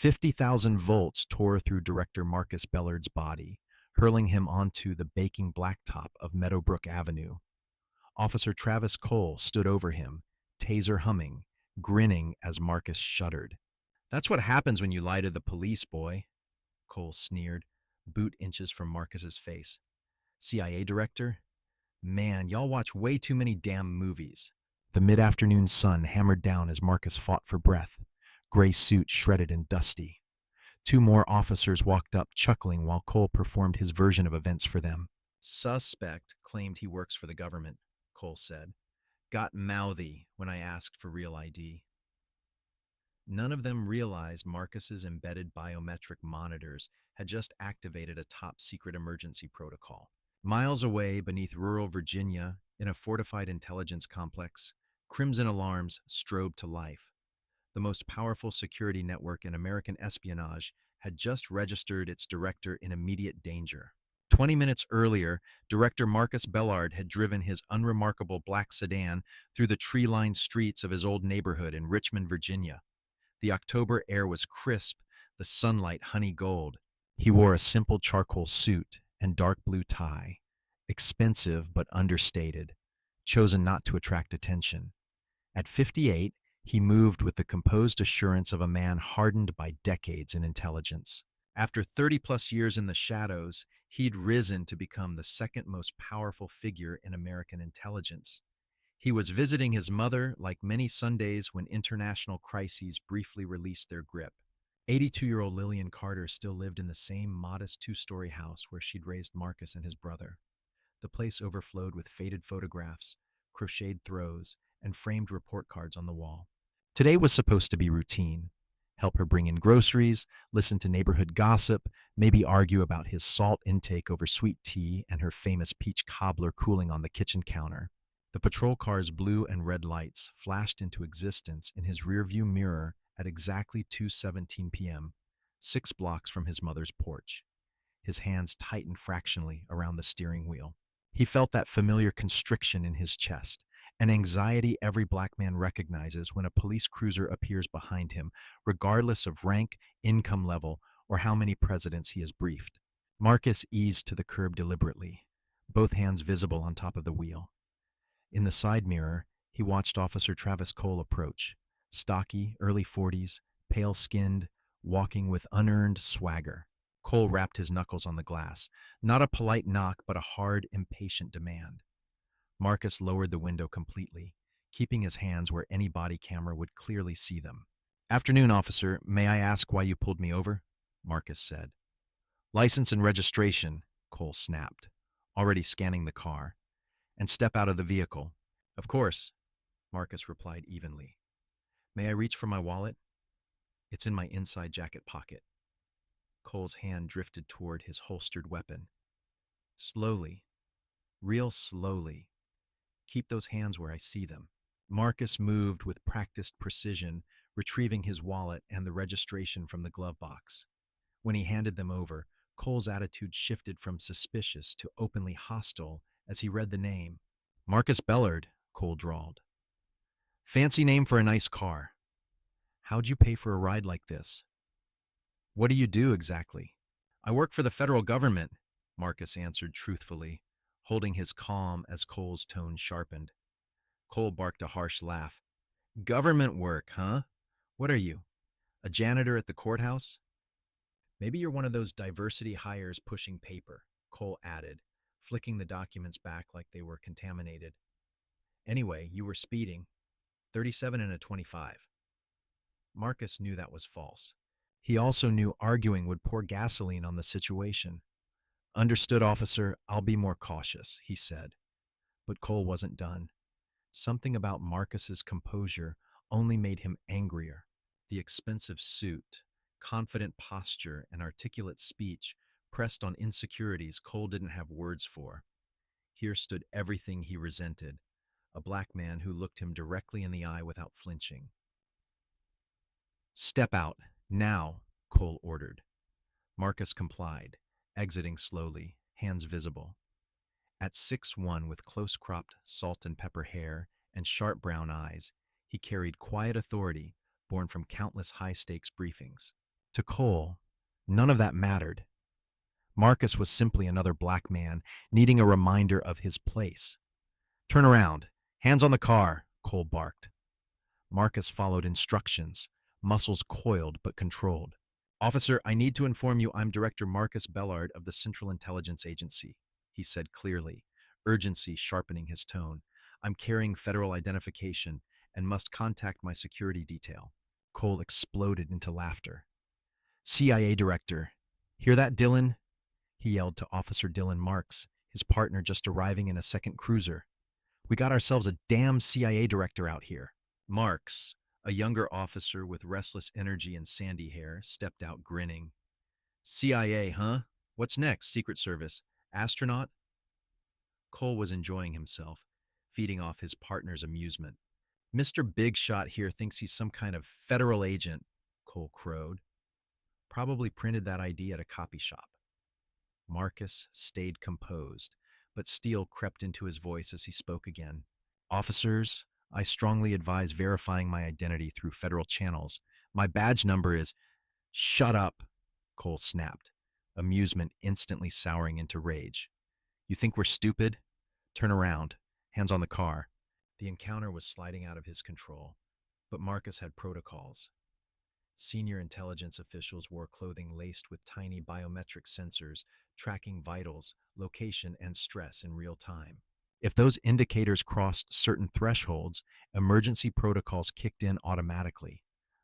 50,000 volts tore through Director Marcus Bellard's body, hurling him onto the baking blacktop of Meadowbrook Avenue. Officer Travis Cole stood over him, taser humming, grinning as Marcus shuddered. "That's what happens when you lie to the police, boy," Cole sneered, boot inches from Marcus's face. "CIA director? Man, y'all watch way too many damn movies." The mid-afternoon sun hammered down as Marcus fought for breath, gray suit shredded and dusty. Two more officers walked up, chuckling while Cole performed his version of events for them. "Suspect claimed he works for the government," Cole said. "Got mouthy when I asked for real ID." None of them realized Marcus's embedded biometric monitors had just activated a top-secret emergency protocol. Miles away beneath rural Virginia, in a fortified intelligence complex, crimson alarms strobed to life. The most powerful security network in American espionage had just registered its director in immediate danger. 20 minutes earlier, Director Marcus Bellard had driven his unremarkable black sedan through the tree-lined streets of his old neighborhood in Richmond, Virginia. The October air was crisp, the sunlight honey gold. He wore a simple charcoal suit and dark blue tie, expensive but understated, chosen not to attract attention. At 58, he moved with the composed assurance of a man hardened by decades in intelligence. After 30-plus years in the shadows, he'd risen to become the second most powerful figure in American intelligence. He was visiting his mother like many Sundays when international crises briefly released their grip. 82-year-old Lillian Carter still lived in the same modest two-story house where she'd raised Marcus and his brother. The place overflowed with faded photographs, crocheted throws, and framed report cards on the wall. Today was supposed to be routine. Help her bring in groceries, listen to neighborhood gossip, maybe argue about his salt intake over sweet tea and her famous peach cobbler cooling on the kitchen counter. The patrol car's blue and red lights flashed into existence in his rearview mirror at exactly 2:17 p.m., 6 blocks from his mother's porch. His hands tightened fractionally around the steering wheel. He felt that familiar constriction in his chest, an anxiety every black man recognizes when a police cruiser appears behind him, regardless of rank, income level, or how many presidents he has briefed. Marcus eased to the curb deliberately, both hands visible on top of the wheel. In the side mirror, he watched Officer Travis Cole approach, stocky, early 40s, pale-skinned, walking with unearned swagger. Cole rapped his knuckles on the glass, not a polite knock, but a hard, impatient demand. Marcus lowered the window completely, keeping his hands where any body camera would clearly see them. "Afternoon, officer. May I ask why you pulled me over?" Marcus said. "License and registration," Cole snapped, already scanning the car. "And step out of the vehicle." "Of course," Marcus replied evenly. "May I reach for my wallet?" "It's in my inside jacket pocket." Cole's hand drifted toward his holstered weapon. "Slowly, real slowly. Keep those hands where I see them." Marcus moved with practiced precision, retrieving his wallet and the registration from the glove box. When he handed them over, Cole's attitude shifted from suspicious to openly hostile as he read the name. "Marcus Bellard," Cole drawled. "Fancy name for a nice car. How'd you pay for a ride like this?" "What do you do exactly?" "I work for the federal government," Marcus answered truthfully, holding his calm as Cole's tone sharpened. Cole barked a harsh laugh. "Government work, huh? What are you, a janitor at the courthouse?" "Maybe you're one of those diversity hires pushing paper," Cole added, flicking the documents back like they were contaminated. "Anyway, you were speeding. 37 and a 25. Marcus knew that was false. He also knew arguing would pour gasoline on the situation. "Understood, officer. I'll be more cautious," he said. But Cole wasn't done. Something about Marcus's composure only made him angrier. The expensive suit, confident posture, and articulate speech pressed on insecurities Cole didn't have words for. Here stood everything he resented, a black man who looked him directly in the eye without flinching. "Step out, now," Cole ordered. Marcus complied, exiting slowly, hands visible. At 6'1", with close-cropped salt and pepper hair and sharp brown eyes, he carried quiet authority born from countless high-stakes briefings. To Cole, none of that mattered. Marcus was simply another black man needing a reminder of his place. "Turn around. Hands on the car," Cole barked. Marcus followed instructions, muscles coiled but controlled. "Officer, I need to inform you I'm Director Marcus Bellard of the Central Intelligence Agency," he said clearly, urgency sharpening his tone. "I'm carrying federal identification and must contact my security detail." Cole exploded into laughter. "CIA Director. Hear that, Dylan?" he yelled to Officer Dylan Marks, his partner just arriving in a second cruiser. "We got ourselves a damn CIA Director out here." Marks, a younger officer with restless energy and sandy hair, stepped out grinning. "CIA, huh? What's next, Secret Service? Astronaut?" Cole was enjoying himself, feeding off his partner's amusement. "Mr. Big Shot here thinks he's some kind of federal agent," Cole crowed. "Probably printed that ID at a copy shop." Marcus stayed composed, but steel crept into his voice as he spoke again. "Officers, I strongly advise verifying my identity through federal channels. My badge number is—" "Shut up," Cole snapped, amusement instantly souring into rage. "You think we're stupid? Turn around. Hands on the car." The encounter was sliding out of his control, but Marcus had protocols. Senior intelligence officials wore clothing laced with tiny biometric sensors, tracking vitals, location, and stress in real time. If those indicators crossed certain thresholds, emergency protocols kicked in automatically.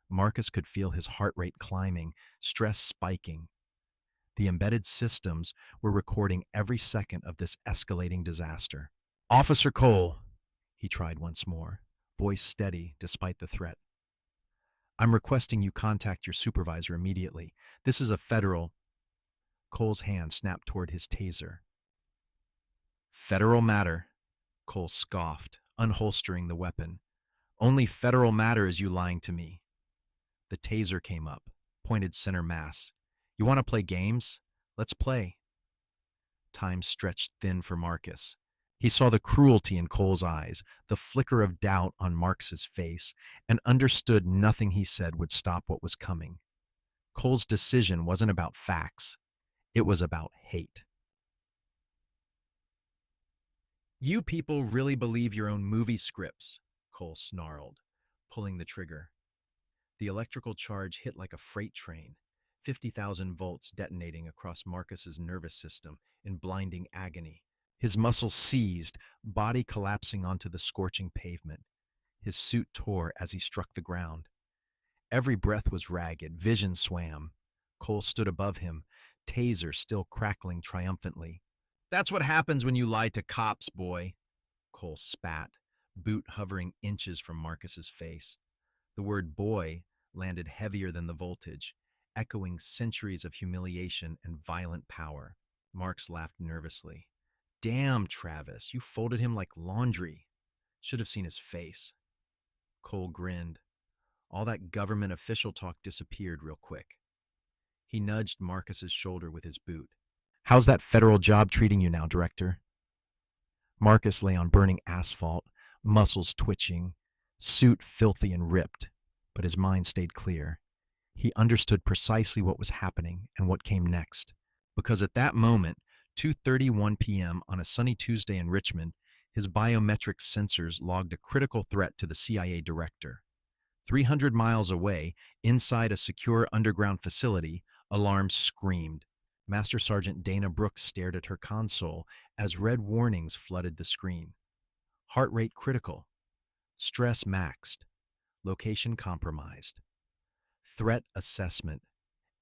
Marcus could feel his heart rate climbing, stress spiking. The embedded systems were recording every second of this escalating disaster. "Officer Cole," he tried once more, voice steady despite the threat. "I'm requesting you contact your supervisor immediately. This is a federal—" Cole's hand snapped toward his taser. "Federal matter," Cole scoffed, unholstering the weapon. "Only federal matter is you lying to me." The taser came up, pointed center mass. "You want to play games? Let's play." Time stretched thin for Marcus. He saw the cruelty in Cole's eyes, the flicker of doubt on Marcus's face, and understood nothing he said would stop what was coming. Cole's decision wasn't about facts. It was about hate. "You people really believe your own movie scripts," Cole snarled, pulling the trigger. The electrical charge hit like a freight train, 50,000 volts detonating across Marcus's nervous system in blinding agony. His muscles seized, body collapsing onto the scorching pavement. His suit tore as he struck the ground. Every breath was ragged, vision swam. Cole stood above him, taser still crackling triumphantly. "That's what happens when you lie to cops, boy," Cole spat, boot hovering inches from Marcus's face. The word boy landed heavier than the voltage, echoing centuries of humiliation and violent power. Marks laughed nervously. "Damn, Travis, you folded him like laundry. Should have seen his face." Cole grinned. All that government official talk disappeared real quick. He nudged Marcus's shoulder with his boot. "How's that federal job treating you now, Director?" Marcus lay on burning asphalt, muscles twitching, suit filthy and ripped, but his mind stayed clear. He understood precisely what was happening and what came next, because at that moment, 2:31 p.m. on a sunny Tuesday in Richmond, his biometric sensors logged a critical threat to the CIA director. 300 miles away, inside a secure underground facility, alarms screamed. Master Sergeant Dana Brooks stared at her console as red warnings flooded the screen. Heart rate critical. Stress maxed. Location compromised. Threat assessment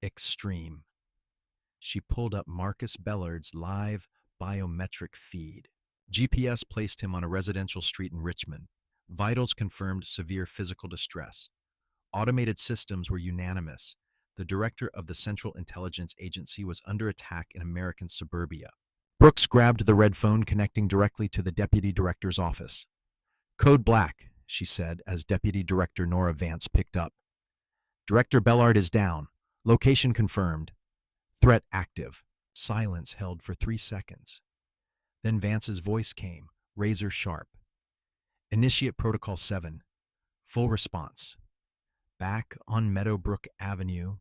extreme. She pulled up Marcus Bellard's live biometric feed. GPS placed him on a residential street in Richmond. Vitals confirmed severe physical distress. Automated systems were unanimous. The director of the Central Intelligence Agency was under attack in American suburbia. Brooks grabbed the red phone connecting directly to the deputy director's office. "Code black," she said as Deputy Director Nora Vance picked up. "Director Bellard is down. Location confirmed. Threat active." Silence held for 3 seconds. Then Vance's voice came, razor sharp. "Initiate Protocol 7. Full response. Back on Meadowbrook Avenue,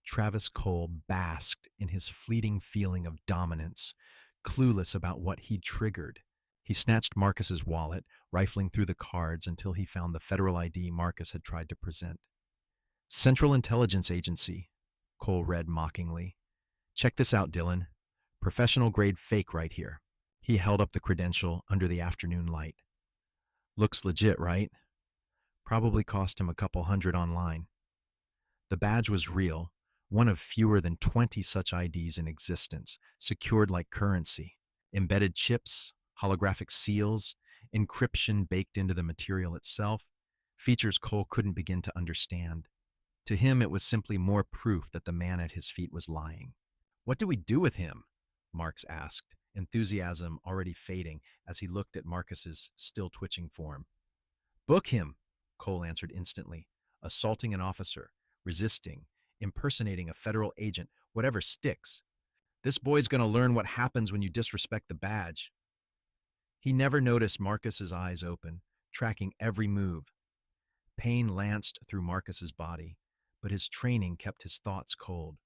Travis Cole basked in his fleeting feeling of dominance, clueless about what he'd triggered. He snatched Marcus's wallet, rifling through the cards until he found the federal ID Marcus had tried to present. Central Intelligence Agency, Cole read mockingly. Check this out, Dylan. Professional grade fake right here. He held up the credential under the afternoon light. Looks legit, right? Probably cost him a couple hundred online. The badge was real, one of fewer than 20 such IDs in existence, secured like currency. Embedded chips, holographic seals, encryption baked into the material itself, features Cole couldn't begin to understand. To him, it was simply more proof that the man at his feet was lying. What do we do with him? Marks asked, enthusiasm already fading as he looked at Marcus's still twitching form. Book him, Cole answered instantly. Assaulting an officer, resisting, impersonating a federal agent, whatever sticks. This boy's going to learn what happens when you disrespect the badge. He never noticed Marcus's eyes open, tracking every move. Pain lanced through Marcus's body, but his training kept his thoughts cold.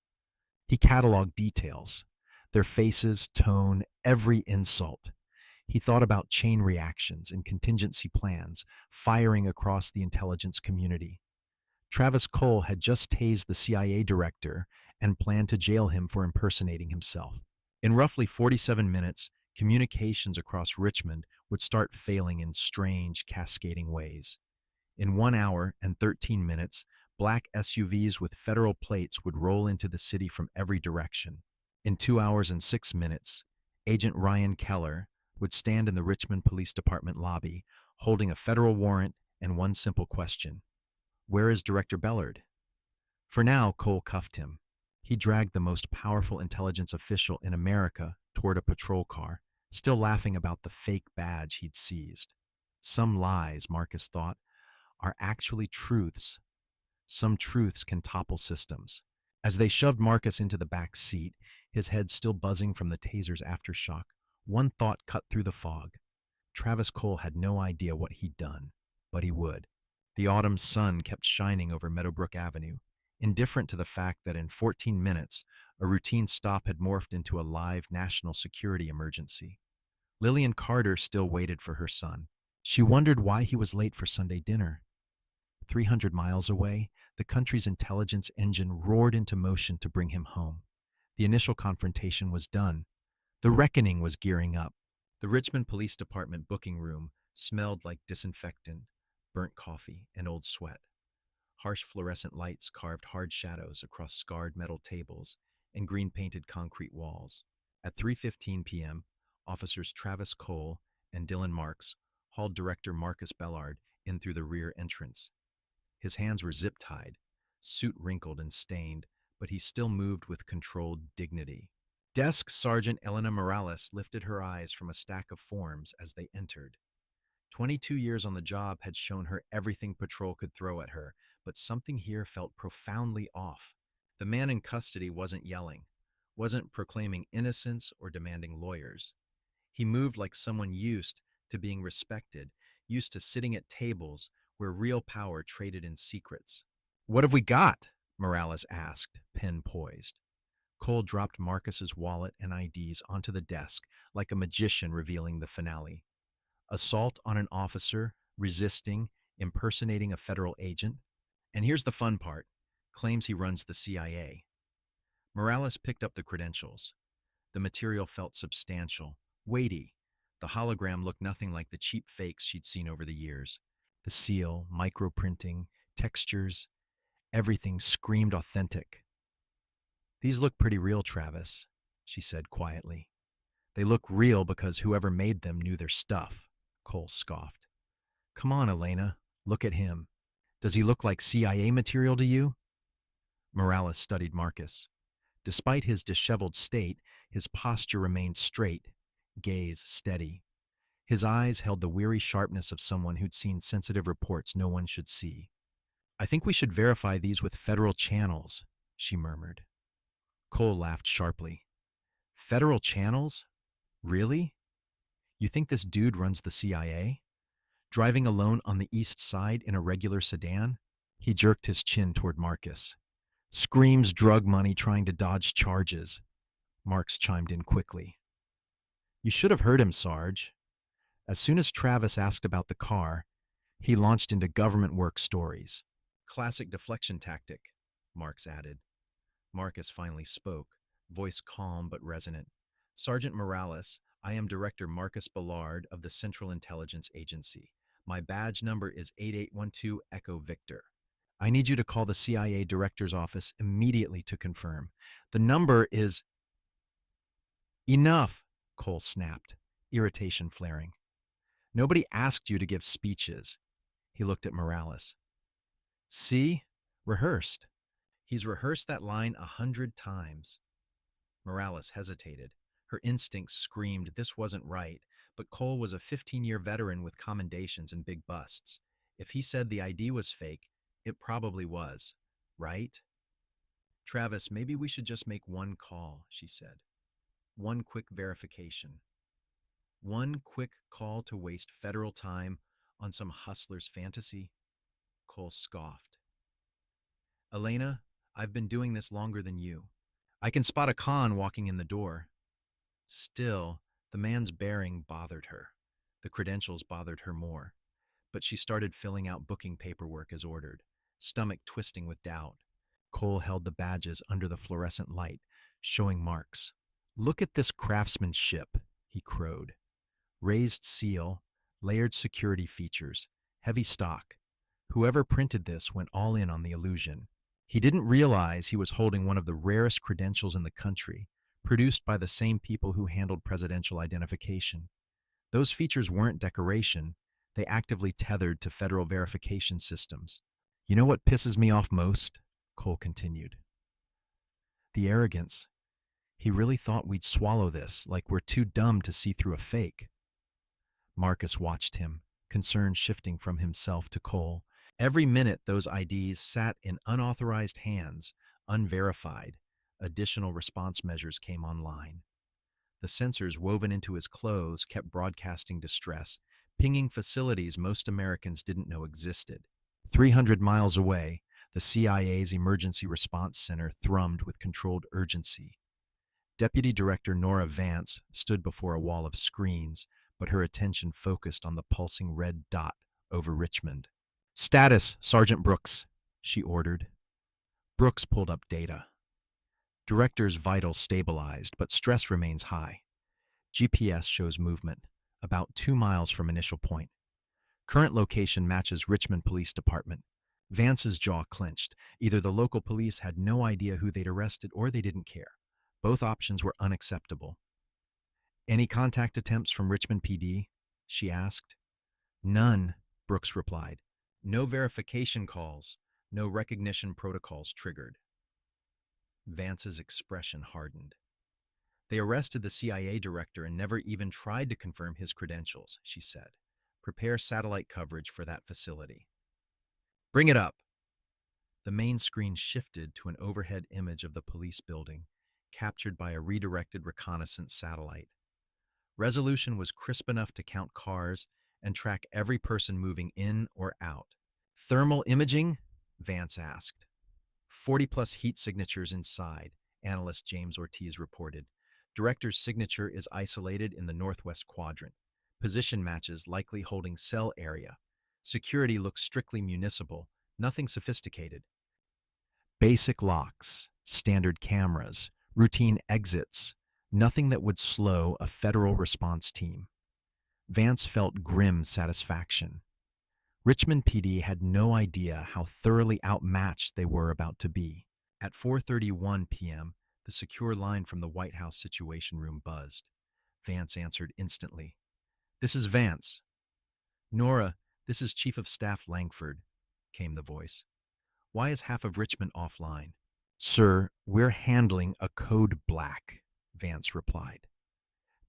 He cataloged details, their faces, tone, every insult. He thought about chain reactions and contingency plans firing across the intelligence community. Travis Cole had just tased the CIA director and planned to jail him for impersonating himself. In roughly 47 minutes, communications across Richmond would start failing in strange, cascading ways. In 1 hour and 13 minutes, black SUVs with federal plates would roll into the city from every direction. In 2 hours and 6 minutes, Agent Ryan Keller would stand in the Richmond Police Department lobby, holding a federal warrant and one simple question. Where is Director Bellard? For now, Cole cuffed him. He dragged the most powerful intelligence official in America toward a patrol car, still laughing about the fake badge he'd seized. Some lies, Marcus thought, are actually truths. Some truths can topple systems. As they shoved Marcus into the back seat, his head still buzzing from the taser's aftershock, one thought cut through the fog. Travis Cole had no idea what he'd done, but he would. The autumn sun kept shining over Meadowbrook Avenue, indifferent to the fact that in 14 minutes, a routine stop had morphed into a live national security emergency. Lillian Carter still waited for her son. She wondered why he was late for Sunday dinner. 300 miles away, the country's intelligence engine roared into motion to bring him home. The initial confrontation was done. The reckoning was gearing up. The Richmond Police Department booking room smelled like disinfectant, burnt coffee, and old sweat. Harsh fluorescent lights carved hard shadows across scarred metal tables and green-painted concrete walls. At 3:15 p.m., officers Travis Cole and Dylan Marks hauled Director Marcus Bellard in through the rear entrance. His hands were zip-tied, suit wrinkled and stained, but he still moved with controlled dignity. Desk Sergeant Elena Morales lifted her eyes from a stack of forms as they entered. 22 years on the job had shown her everything patrol could throw at her, but something here felt profoundly off. The man in custody wasn't yelling, wasn't proclaiming innocence or demanding lawyers. He moved like someone used to being respected, used to sitting at tables where real power traded in secrets. What have we got? Morales asked, pen poised. Cole dropped Marcus's wallet and IDs onto the desk like a magician revealing the finale. Assault on an officer, resisting, impersonating a federal agent. And here's the fun part, claims he runs the CIA. Morales picked up the credentials. The material felt substantial, weighty. The hologram looked nothing like the cheap fakes she'd seen over the years. The seal, microprinting, textures, everything screamed authentic. These look pretty real, Travis, she said quietly. They look real because whoever made them knew their stuff, Cole scoffed. Come on, Elena, look at him. Does he look like CIA material to you? Morales studied Marcus. Despite his disheveled state, his posture remained straight, gaze steady. His eyes held the weary sharpness of someone who'd seen sensitive reports no one should see. I think we should verify these with federal channels, she murmured. Cole laughed sharply. Federal channels? Really? You think this dude runs the CIA? Driving alone on the east side in a regular sedan? He jerked his chin toward Marcus. Screams drug money trying to dodge charges. Marks chimed in quickly. You should have heard him, Sarge. As soon as Travis asked about the car, he launched into government work stories. Classic deflection tactic, Marks added. Marcus finally spoke, voice calm but resonant. Sergeant Morales, I am Director Marcus Bellard of the Central Intelligence Agency. My badge number is 8812 Echo Victor. I need you to call the CIA Director's office immediately to confirm. The number is... Enough, Cole snapped, irritation flaring. Nobody asked you to give speeches. He looked at Morales. See? Rehearsed. He's rehearsed that line 100 times. Morales hesitated. Her instincts screamed this wasn't right, but Cole was a 15-year veteran with commendations and big busts. If he said the ID was fake, it probably was, right? Travis, maybe we should just make one call, she said. One quick verification. One quick call to waste federal time on some hustler's fantasy? Cole scoffed. Elena, I've been doing this longer than you. I can spot a con walking in the door. Still, the man's bearing bothered her. The credentials bothered her more. But she started filling out booking paperwork as ordered, stomach twisting with doubt. Cole held the badges under the fluorescent light, showing marks. Look at this craftsmanship, he crowed. Raised seal, layered security features, heavy stock. Whoever printed this went all in on the illusion. He didn't realize he was holding one of the rarest credentials in the country, produced by the same people who handled presidential identification. Those features weren't decoration. They actively tethered to federal verification systems. You know what pisses me off most? Cole continued. The arrogance. He really thought we'd swallow this, like we're too dumb to see through a fake. Marcus watched him, concern shifting from himself to Cole. Every minute those IDs sat in unauthorized hands, unverified, additional response measures came online. The sensors woven into his clothes kept broadcasting distress, pinging facilities most Americans didn't know existed. 300 miles away, the CIA's Emergency Response Center thrummed with controlled urgency. Deputy Director Nora Vance stood before a wall of screens, but her attention focused on the pulsing red dot over Richmond. Status, Sergeant Brooks, she ordered. Brooks pulled up data. Director's vitals stabilized, but stress remains high. GPS shows movement, about 2 miles from initial point. Current location matches Richmond Police Department. Vance's jaw clenched. Either the local police had no idea who they'd arrested or they didn't care. Both options were unacceptable. Any contact attempts from Richmond PD? She asked. None, Brooks replied. No verification calls, no recognition protocols triggered. Vance's expression hardened. They arrested the CIA director and never even tried to confirm his credentials, she said. Prepare satellite coverage for that facility. Bring it up. The main screen shifted to an overhead image of the police building, captured by a redirected reconnaissance satellite. Resolution was crisp enough to count cars and track every person moving in or out. Thermal imaging? Vance asked. 40-plus heat signatures inside, analyst James Ortiz reported. Director's signature is isolated in the northwest quadrant. Position matches likely holding cell area. Security looks strictly municipal, nothing sophisticated. Basic locks, standard cameras, routine exits, nothing that would slow a federal response team. Vance felt grim satisfaction. Richmond PD had no idea how thoroughly outmatched they were about to be. At 4:31 p.m., the secure line from the White House Situation Room buzzed. Vance answered instantly. This is Vance. Nora, this is Chief of Staff Langford, came the voice. Why is half of Richmond offline? Sir, we're handling a code black, Vance replied.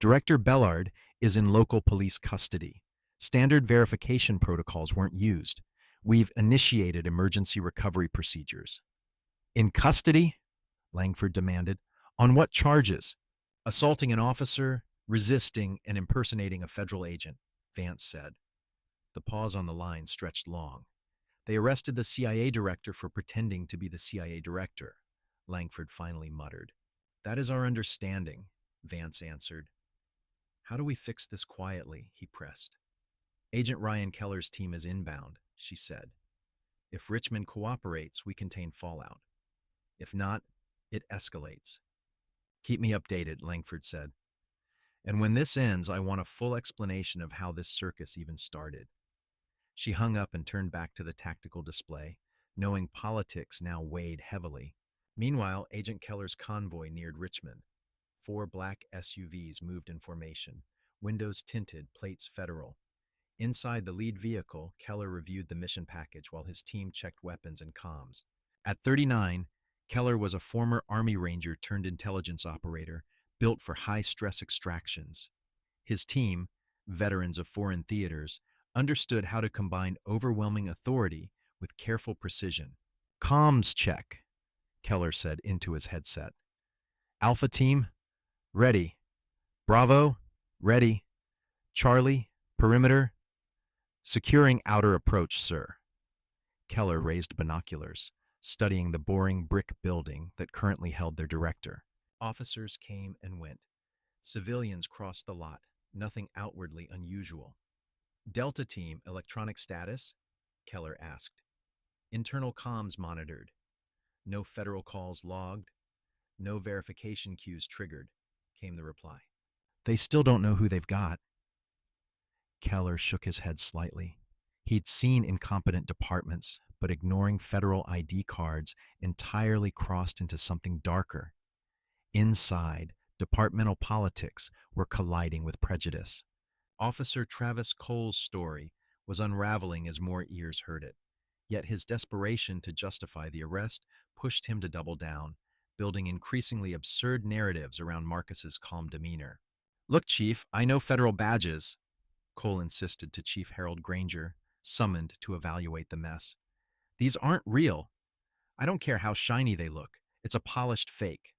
Director Bellard is in local police custody. Standard verification protocols weren't used. We've initiated emergency recovery procedures. In custody? Langford demanded. On what charges? Assaulting an officer, resisting, and impersonating a federal agent, Vance said. The pause on the line stretched long. They arrested the CIA director for pretending to be the CIA director, Langford finally muttered. That is our understanding, Vance answered. How do we fix this quietly? He pressed. Agent Ryan Keller's team is inbound, she said. If Richmond cooperates, we contain fallout. If not, it escalates. Keep me updated, Langford said. And when this ends, I want a full explanation of how this circus even started. She hung up and turned back to the tactical display, knowing politics now weighed heavily. Meanwhile, Agent Keller's convoy neared Richmond. 4 black SUVs moved in formation, windows tinted, plates federal. Inside the lead vehicle, Keller reviewed the mission package while his team checked weapons and comms. At 39, Keller was a former Army Ranger turned intelligence operator, built for high-stress extractions. His team, veterans of foreign theaters, understood how to combine overwhelming authority with careful precision. Comms check, Keller said into his headset. Alpha team, ready. Bravo, ready. Charlie, perimeter. Securing outer approach, sir. Keller raised binoculars, studying the boring brick building that currently held their director. Officers came and went. Civilians crossed the lot, nothing outwardly unusual. Delta team, electronic status? Keller asked. Internal comms monitored. No federal calls logged. No verification queues triggered, came the reply. They still don't know who they've got. Keller shook his head slightly. He'd seen incompetent departments, but ignoring federal ID cards entirely crossed into something darker. Inside, departmental politics were colliding with prejudice. Officer Travis Cole's story was unraveling as more ears heard it. Yet his desperation to justify the arrest pushed him to double down, building increasingly absurd narratives around Marcus's calm demeanor. Look, Chief, I know federal badges, Cole insisted to Chief Harold Granger, summoned to evaluate the mess. These aren't real. I don't care how shiny they look. It's a polished fake.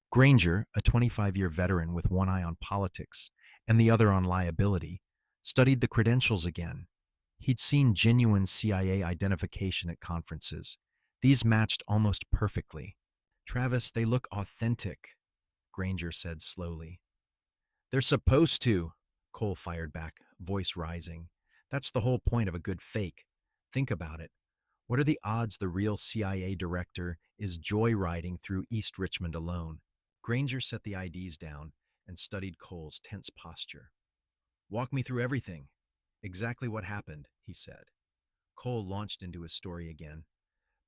Granger, a 25-year veteran with one eye on politics and the other on liability, studied the credentials again. He'd seen genuine CIA identification at conferences. These matched almost perfectly. Travis, they look authentic, Granger said slowly. They're supposed to, Cole fired back, voice rising. That's the whole point of a good fake. Think about it. What are the odds the real CIA director is joyriding through East Richmond alone? Granger set the IDs down and studied Cole's tense posture. Walk me through everything. Exactly what happened, he said. Cole launched into his story again,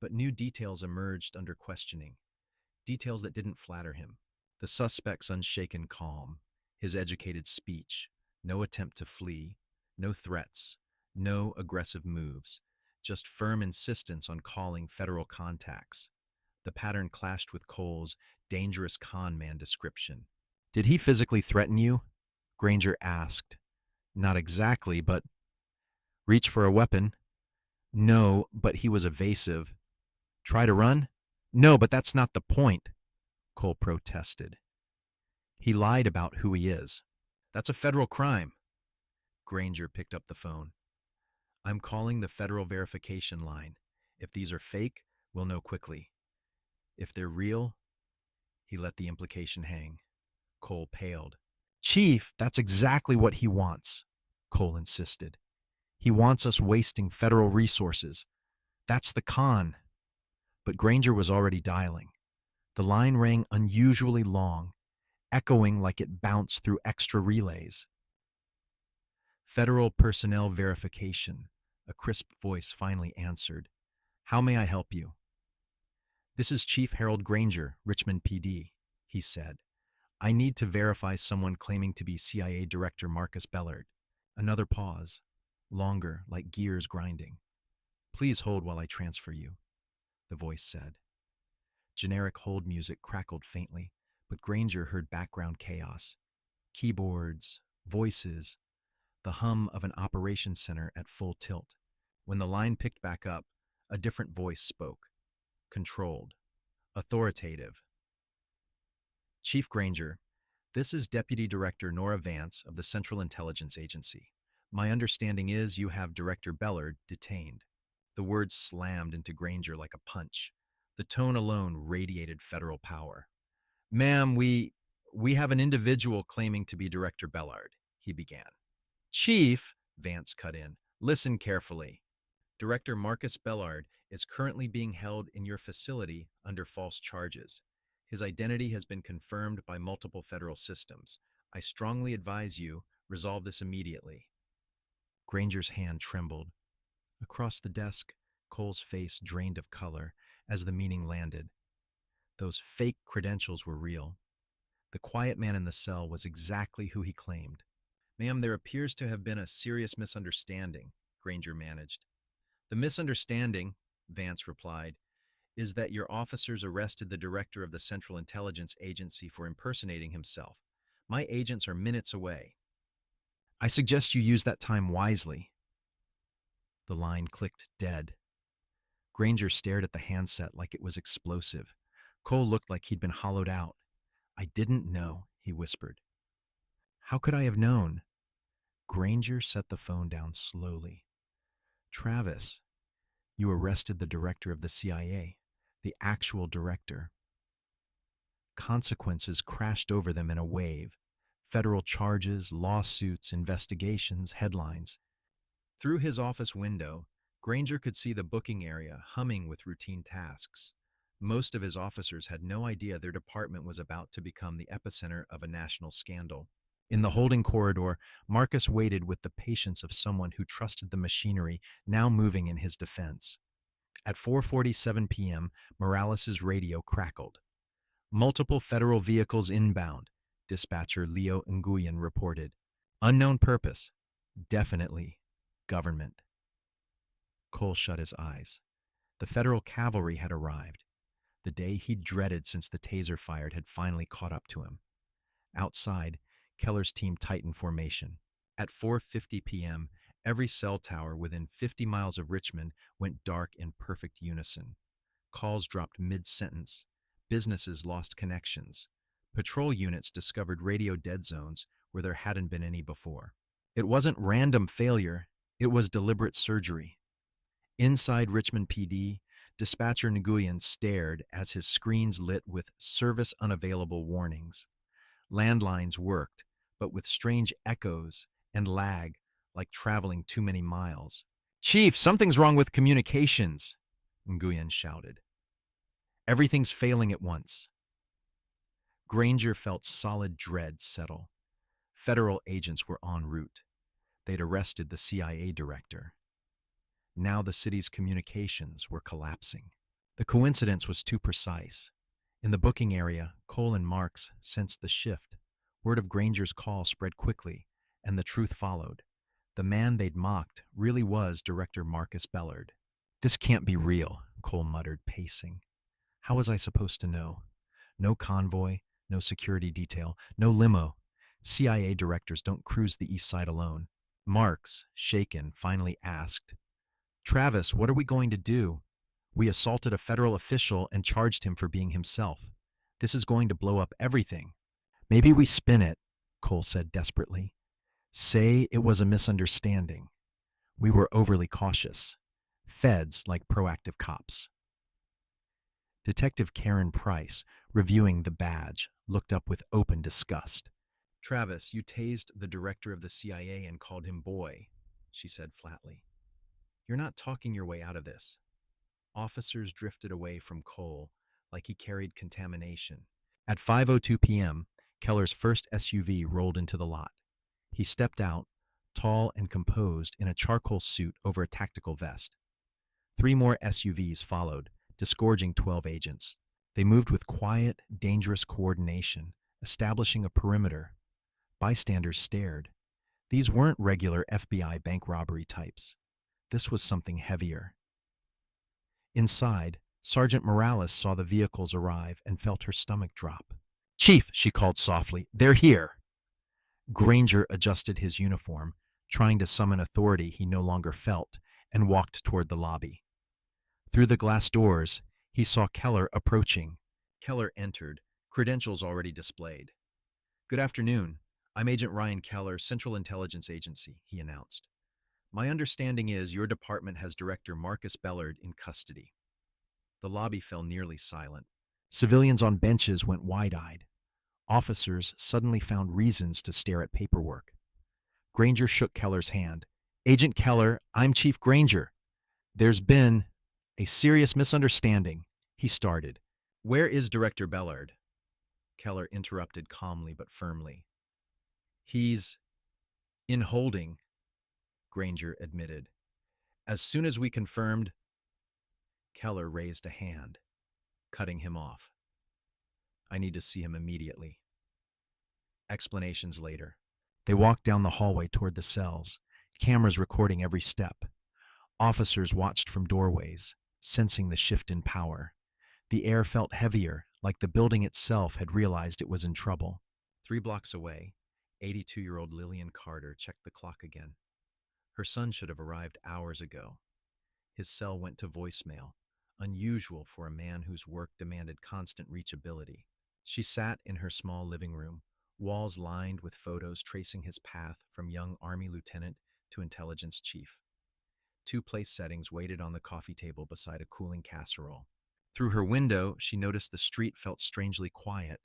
but new details emerged under questioning. Details that didn't flatter him. The suspect's unshaken calm, his educated speech, no attempt to flee, no threats, no aggressive moves, just firm insistence on calling federal contacts. The pattern clashed with Cole's dangerous con man description. Did he physically threaten you? Granger asked. Not exactly, but... Reach for a weapon? No, but he was evasive. Try to run? No, but that's not the point, Cole protested. He lied about who he is. That's a federal crime. Granger picked up the phone. I'm calling the federal verification line. If these are fake, we'll know quickly. If they're real, he let the implication hang. Cole paled. Chief, that's exactly what he wants, Cole insisted. He wants us wasting federal resources. That's the con. But Granger was already dialing. The line rang unusually long, echoing like it bounced through extra relays. Federal personnel verification, a crisp voice finally answered. How may I help you? This is Chief Harold Granger, Richmond PD, he said. I need to verify someone claiming to be CIA Director Marcus Bellard. Another pause, longer, like gears grinding. Please hold while I transfer you, the voice said. Generic hold music crackled faintly, but Granger heard background chaos. Keyboards, voices, the hum of an operations center at full tilt. When the line picked back up, a different voice spoke. Controlled. Authoritative. Chief Granger, this is Deputy Director Nora Vance of the Central Intelligence Agency. My understanding is you have Director Bellard detained. The words slammed into Granger like a punch. The tone alone radiated federal power. Ma'am, we have an individual claiming to be Director Bellard, he began. Chief, Vance cut in, listen carefully. Director Marcus Bellard is currently being held in your facility under false charges. His identity has been confirmed by multiple federal systems. I strongly advise you resolve this immediately. Granger's hand trembled. Across the desk, Cole's face drained of color as the meaning landed. Those fake credentials were real. The quiet man in the cell was exactly who he claimed. Ma'am, there appears to have been a serious misunderstanding, Granger managed. The misunderstanding, Vance replied, is that your officers arrested the director of the Central Intelligence Agency for impersonating himself. My agents are minutes away. I suggest you use that time wisely. The line clicked dead. Granger stared at the handset like it was explosive. Cole looked like he'd been hollowed out. I didn't know, he whispered. How could I have known? Granger set the phone down slowly. Travis, you arrested the director of the CIA, the actual director. Consequences crashed over them in a wave. Federal charges, lawsuits, investigations, headlines. Through his office window, Granger could see the booking area humming with routine tasks. Most of his officers had no idea their department was about to become the epicenter of a national scandal. In the holding corridor, Marcus waited with the patience of someone who trusted the machinery now moving in his defense. At 4:47 p.m., Morales' radio crackled. Multiple federal vehicles inbound, dispatcher Leo Nguyen reported. Unknown purpose. Definitely government. Cole shut his eyes. The federal cavalry had arrived. The day he'd dreaded since the taser fired had finally caught up to him. Outside, Keller's team tightened formation. At 4:50 p.m., every cell tower within 50 miles of Richmond went dark in perfect unison. Calls dropped mid-sentence. Businesses lost connections. Patrol units discovered radio dead zones where there hadn't been any before. It wasn't random failure, it was deliberate surgery. Inside Richmond PD, dispatcher Nguyen stared as his screens lit with service unavailable warnings. Landlines worked, but with strange echoes and lag, like traveling too many miles. Chief, something's wrong with communications, Nguyen shouted. Everything's failing at once. Granger felt solid dread settle. Federal agents were en route. They'd arrested the CIA director. Now the city's communications were collapsing. The coincidence was too precise. In the booking area, Cole and Marks sensed the shift. Word of Granger's call spread quickly, and the truth followed. The man they'd mocked really was Director Marcus Bellard. This can't be real, Cole muttered, pacing. How was I supposed to know? No convoy, no security detail, no limo. CIA directors don't cruise the east side alone. Marks, shaken, finally asked, Travis, what are we going to do? We assaulted a federal official and charged him for being himself. This is going to blow up everything. Maybe we spin it, Cole said desperately. Say it was a misunderstanding. We were overly cautious. Feds like proactive cops. Detective Karen Price, reviewing the badge, looked up with open disgust. Travis, you tased the director of the CIA and called him boy, she said flatly. You're not talking your way out of this. Officers drifted away from Cole like he carried contamination. At 5:02 p.m., Keller's first SUV rolled into the lot. He stepped out, tall and composed in a charcoal suit over a tactical vest. 3 more SUVs followed, disgorging 12 agents. They moved with quiet, dangerous coordination, establishing a perimeter. Bystanders stared. These weren't regular FBI bank robbery types. This was something heavier. Inside, Sergeant Morales saw the vehicles arrive and felt her stomach drop. Chief, she called softly, they're here. Granger adjusted his uniform, trying to summon authority he no longer felt, and walked toward the lobby. Through the glass doors, he saw Keller approaching. Keller entered, credentials already displayed. Good afternoon. I'm Agent Ryan Keller, Central Intelligence Agency, he announced. My understanding is your department has Director Marcus Bellard in custody. The lobby fell nearly silent. Civilians on benches went wide-eyed. Officers suddenly found reasons to stare at paperwork. Granger shook Keller's hand. Agent Keller, I'm Chief Granger. There's been a serious misunderstanding, he started. Where is Director Bellard? Keller interrupted calmly but firmly. He's in holding, Granger admitted. As soon as we confirmed, Keller raised a hand, cutting him off. I need to see him immediately. Explanations later. They walked down the hallway toward the cells, cameras recording every step. Officers watched from doorways, sensing the shift in power. The air felt heavier, like the building itself had realized it was in trouble. 3 blocks away, 82-year-old Lillian Carter checked the clock again. Her son should have arrived hours ago. His cell went to voicemail, unusual for a man whose work demanded constant reachability. She sat in her small living room, walls lined with photos tracing his path from young Army lieutenant to intelligence chief. 2 place settings waited on the coffee table beside a cooling casserole. Through her window, she noticed the street felt strangely quiet.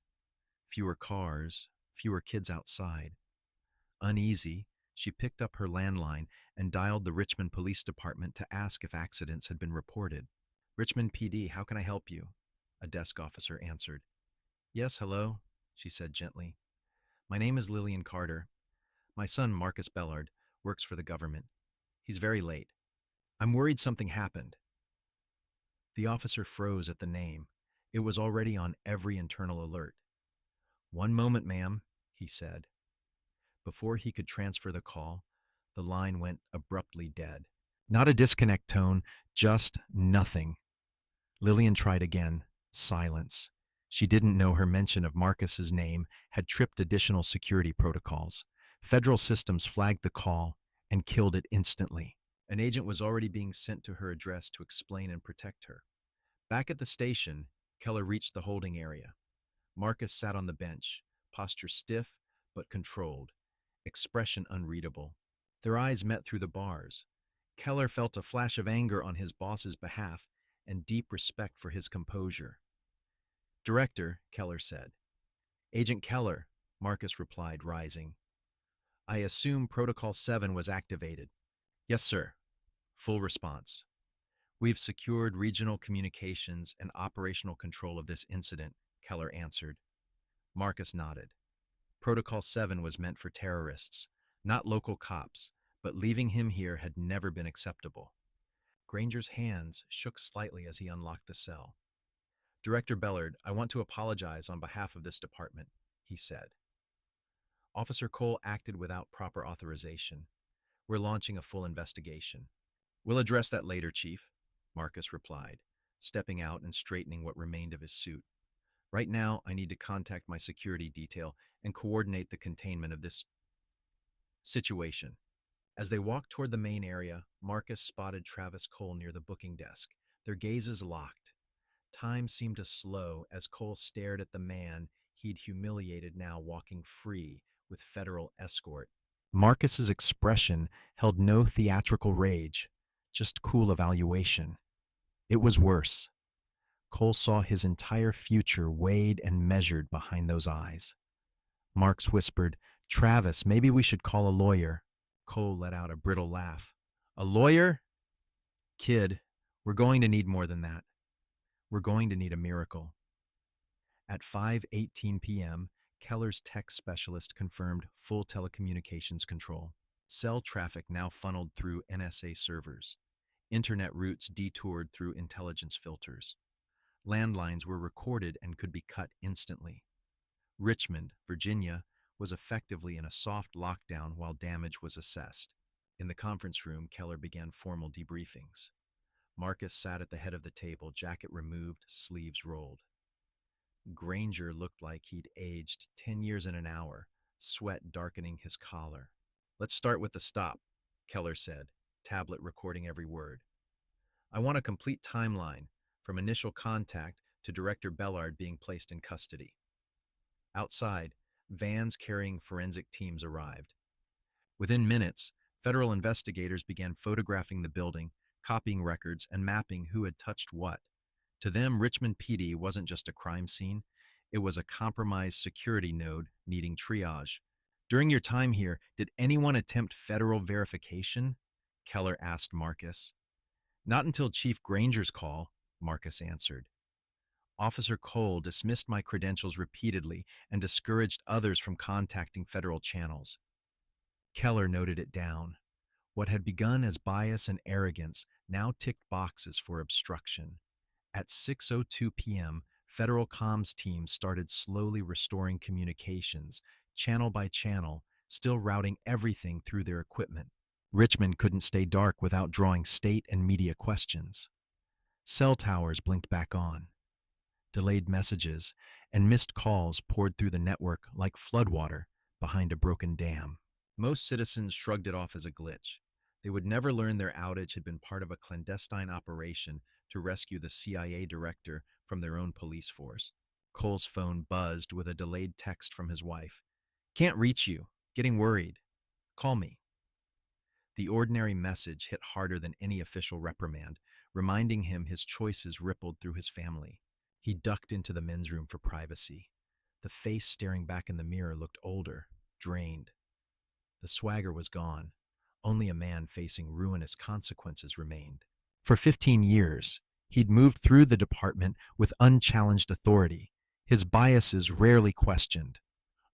Fewer cars, fewer kids outside. Uneasy, she picked up her landline and dialed the Richmond Police Department to ask if accidents had been reported. Richmond PD, how can I help you? A desk officer answered. Yes, hello, she said gently. My name is Lillian Carter. My son, Marcus Bellard, works for the government. He's very late. I'm worried something happened. The officer froze at the name. It was already on every internal alert. One moment, ma'am, he said. Before he could transfer the call, the line went abruptly dead. Not a disconnect tone, just nothing. Lillian tried again. Silence. She didn't know her mention of Marcus's name had tripped additional security protocols. Federal systems flagged the call and killed it instantly. An agent was already being sent to her address to explain and protect her. Back at the station, Keller reached the holding area. Marcus sat on the bench, posture stiff but controlled, expression unreadable. Their eyes met through the bars. Keller felt a flash of anger on his boss's behalf and deep respect for his composure. Director, Keller said. Agent Keller, Marcus replied, rising. I assume Protocol 7 was activated. Yes, sir. Full response. We've secured regional communications and operational control of this incident, Keller answered. Marcus nodded. Protocol 7 was meant for terrorists, not local cops, but leaving him here had never been acceptable. Granger's hands shook slightly as he unlocked the cell. Director Bellard, I want to apologize on behalf of this department, he said. Officer Cole acted without proper authorization. We're launching a full investigation. We'll address that later, Chief, Marcus replied, stepping out and straightening what remained of his suit. Right now, I need to contact my security detail and coordinate the containment of this situation. As they walked toward the main area, Marcus spotted Travis Cole near the booking desk, their gazes locked. Time seemed to slow as Cole stared at the man he'd humiliated, now walking free with federal escort. Marcus's expression held no theatrical rage, just cool evaluation. It was worse. Cole saw his entire future weighed and measured behind those eyes. Marks whispered, Travis, maybe we should call a lawyer. Cole let out a brittle laugh. A lawyer? Kid, we're going to need more than that. We're going to need a miracle. At 5:18 p.m., Keller's tech specialist confirmed full telecommunications control. Cell traffic now funneled through NSA servers. Internet routes detoured through intelligence filters. Landlines were recorded and could be cut instantly. Richmond, Virginia, was effectively in a soft lockdown while damage was assessed. In the conference room, Keller began formal debriefings. Marcus sat at the head of the table, jacket removed, sleeves rolled. Granger looked like he'd aged 10 years in an hour, sweat darkening his collar. Let's start with the stop, Keller said, tablet recording every word. I want a complete timeline, from initial contact to Director Bellard being placed in custody. Outside, vans carrying forensic teams arrived. Within minutes, Federal investigators began photographing the building, copying records, and mapping who had touched what. To them, Richmond PD wasn't just a crime scene, it was a compromised security node needing triage. During your time here, did anyone attempt federal verification? Keller asked Marcus. Not until Chief Granger's call, Marcus answered. Officer Cole dismissed my credentials repeatedly and discouraged others from contacting federal channels. Keller noted it down. What had begun as bias and arrogance now ticked boxes for obstruction. At 6:02 p.m., federal comms teams started slowly restoring communications, channel by channel, still routing everything through their equipment. Richmond couldn't stay dark without drawing state and media questions. Cell towers blinked back on. Delayed messages and missed calls poured through the network like floodwater behind a broken dam. Most citizens shrugged it off as a glitch. They would never learn their outage had been part of a clandestine operation to rescue the CIA director from their own police force. Cole's phone buzzed with a delayed text from his wife. "Can't reach you. Getting worried. Call me." The ordinary message hit harder than any official reprimand, reminding him his choices rippled through his family. He ducked into the men's room for privacy. The face staring back in the mirror looked older, drained. The swagger was gone. Only a man facing ruinous consequences remained. For 15 years, he'd moved through the department with unchallenged authority, his biases rarely questioned.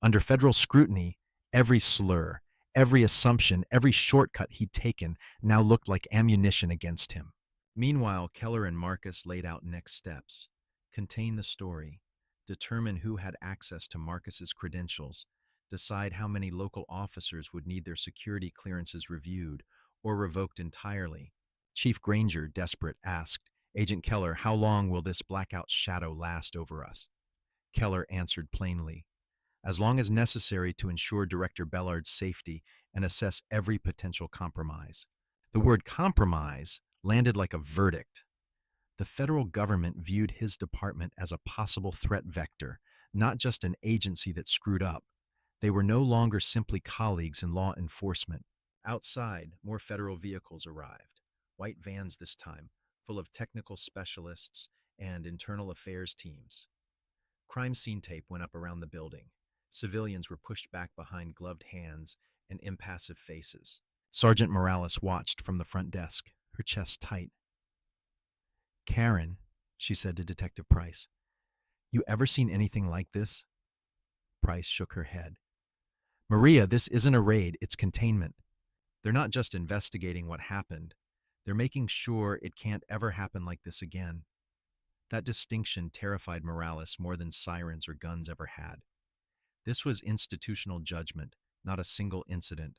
Under federal scrutiny, every slur, every assumption, every shortcut he'd taken now looked like ammunition against him. Meanwhile, Keller and Marcus laid out next steps. Contain the story, determine who had access to Marcus's credentials, decide how many local officers would need their security clearances reviewed or revoked entirely. Chief Granger, desperate, asked, "Agent Keller, how long will this blackout shadow last over us?" Keller answered plainly, "As long as necessary to ensure Director Bellard's safety and assess every potential compromise." The word compromise landed like a verdict. The federal government viewed his department as a possible threat vector, not just an agency that screwed up. They were no longer simply colleagues in law enforcement. Outside, more federal vehicles arrived. White vans this time, full of technical specialists and internal affairs teams. Crime scene tape went up around the building. Civilians were pushed back behind gloved hands and impassive faces. Sergeant Morales watched from the front desk, her chest tight. "Karen," she said to Detective Price, "you ever seen anything like this?" Price shook her head. "Maria, this isn't a raid, it's containment. They're not just investigating what happened. They're making sure it can't ever happen like this again." That distinction terrified Morales more than sirens or guns ever had. This was institutional judgment, not a single incident.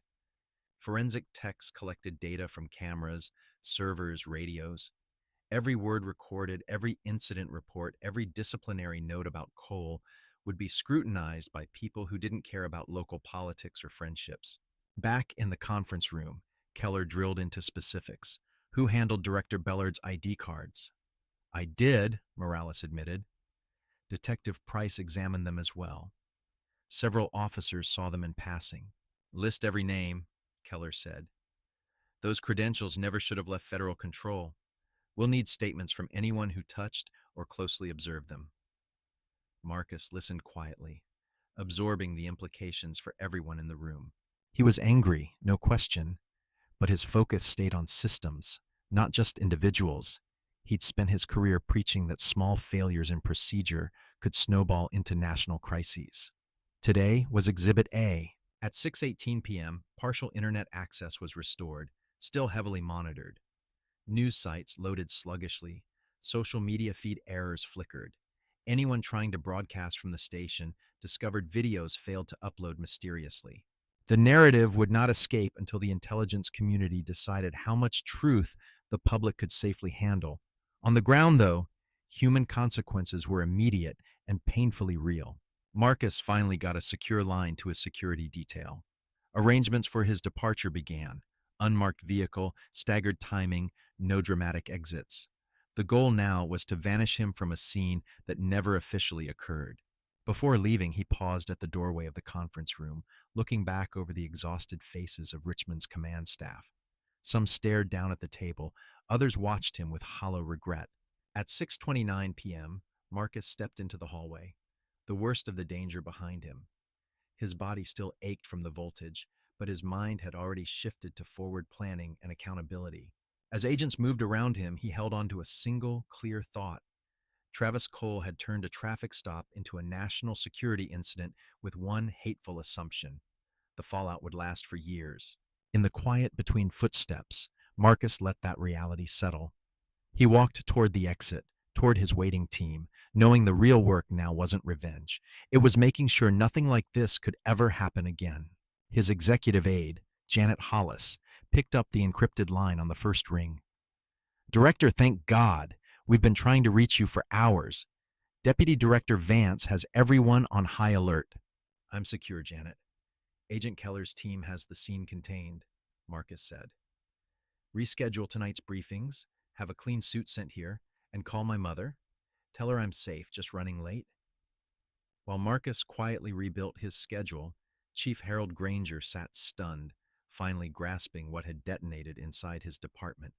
Forensic techs collected data from cameras, servers, radios. Every word recorded, every incident report, every disciplinary note about Cole would be scrutinized by people who didn't care about local politics or friendships. Back in the conference room, Keller drilled into specifics. Who handled Director Bellard's ID cards? "I did," Morales admitted. Detective Price examined them as well. Several officers saw them in passing. "List every name," Keller said. "Those credentials never should have left federal control. We'll need statements from anyone who touched or closely observed them." Marcus listened quietly, absorbing the implications for everyone in the room. He was angry, no question, but his focus stayed on systems, not just individuals. He'd spent his career preaching that small failures in procedure could snowball into national crises. Today was Exhibit A. At 6:18 p.m., partial internet access was restored, still heavily monitored. News sites loaded sluggishly. Social media feed errors flickered. Anyone trying to broadcast from the station discovered videos failed to upload mysteriously. The narrative would not escape until the intelligence community decided how much truth the public could safely handle. On the ground, though, human consequences were immediate and painfully real. Marcus finally got a secure line to his security detail. Arrangements for his departure began. Unmarked vehicle, staggered timing, no dramatic exits. The goal now was to vanish him from a scene that never officially occurred. Before leaving, he paused at the doorway of the conference room, looking back over the exhausted faces of Richmond's command staff. Some stared down at the table, others watched him with hollow regret. At 6:29 p.m., Marcus stepped into the hallway, the worst of the danger behind him. His body still ached from the voltage, but his mind had already shifted to forward planning and accountability. As agents moved around him, he held on to a single, clear thought. Travis Cole had turned a traffic stop into a national security incident with one hateful assumption. The fallout would last for years. In the quiet between footsteps, Marcus let that reality settle. He walked toward the exit, toward his waiting team, knowing the real work now wasn't revenge. It was making sure nothing like this could ever happen again. His executive aide, Janet Hollis, picked up the encrypted line on the first ring. "Director, thank God. We've been trying to reach you for hours. Deputy Director Vance has everyone on high alert." "I'm secure, Janet. Agent Keller's team has the scene contained," Marcus said. "Reschedule tonight's briefings, have a clean suit sent here, and call my mother. Tell her I'm safe, just running late." While Marcus quietly rebuilt his schedule, Chief Harold Granger sat stunned, finally grasping what had detonated inside his department.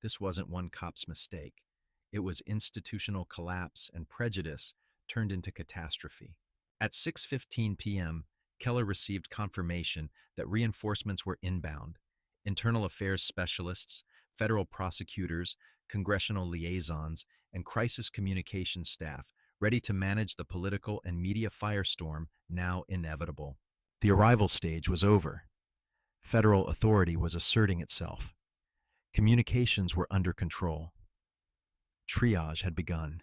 This wasn't one cop's mistake. It was institutional collapse and prejudice turned into catastrophe. At 6:15 p.m., Keller received confirmation that reinforcements were inbound. Internal affairs specialists, federal prosecutors, congressional liaisons, and crisis communications staff ready to manage the political and media firestorm now inevitable. The arrival stage was over. Federal authority was asserting itself. Communications were under control. Triage had begun.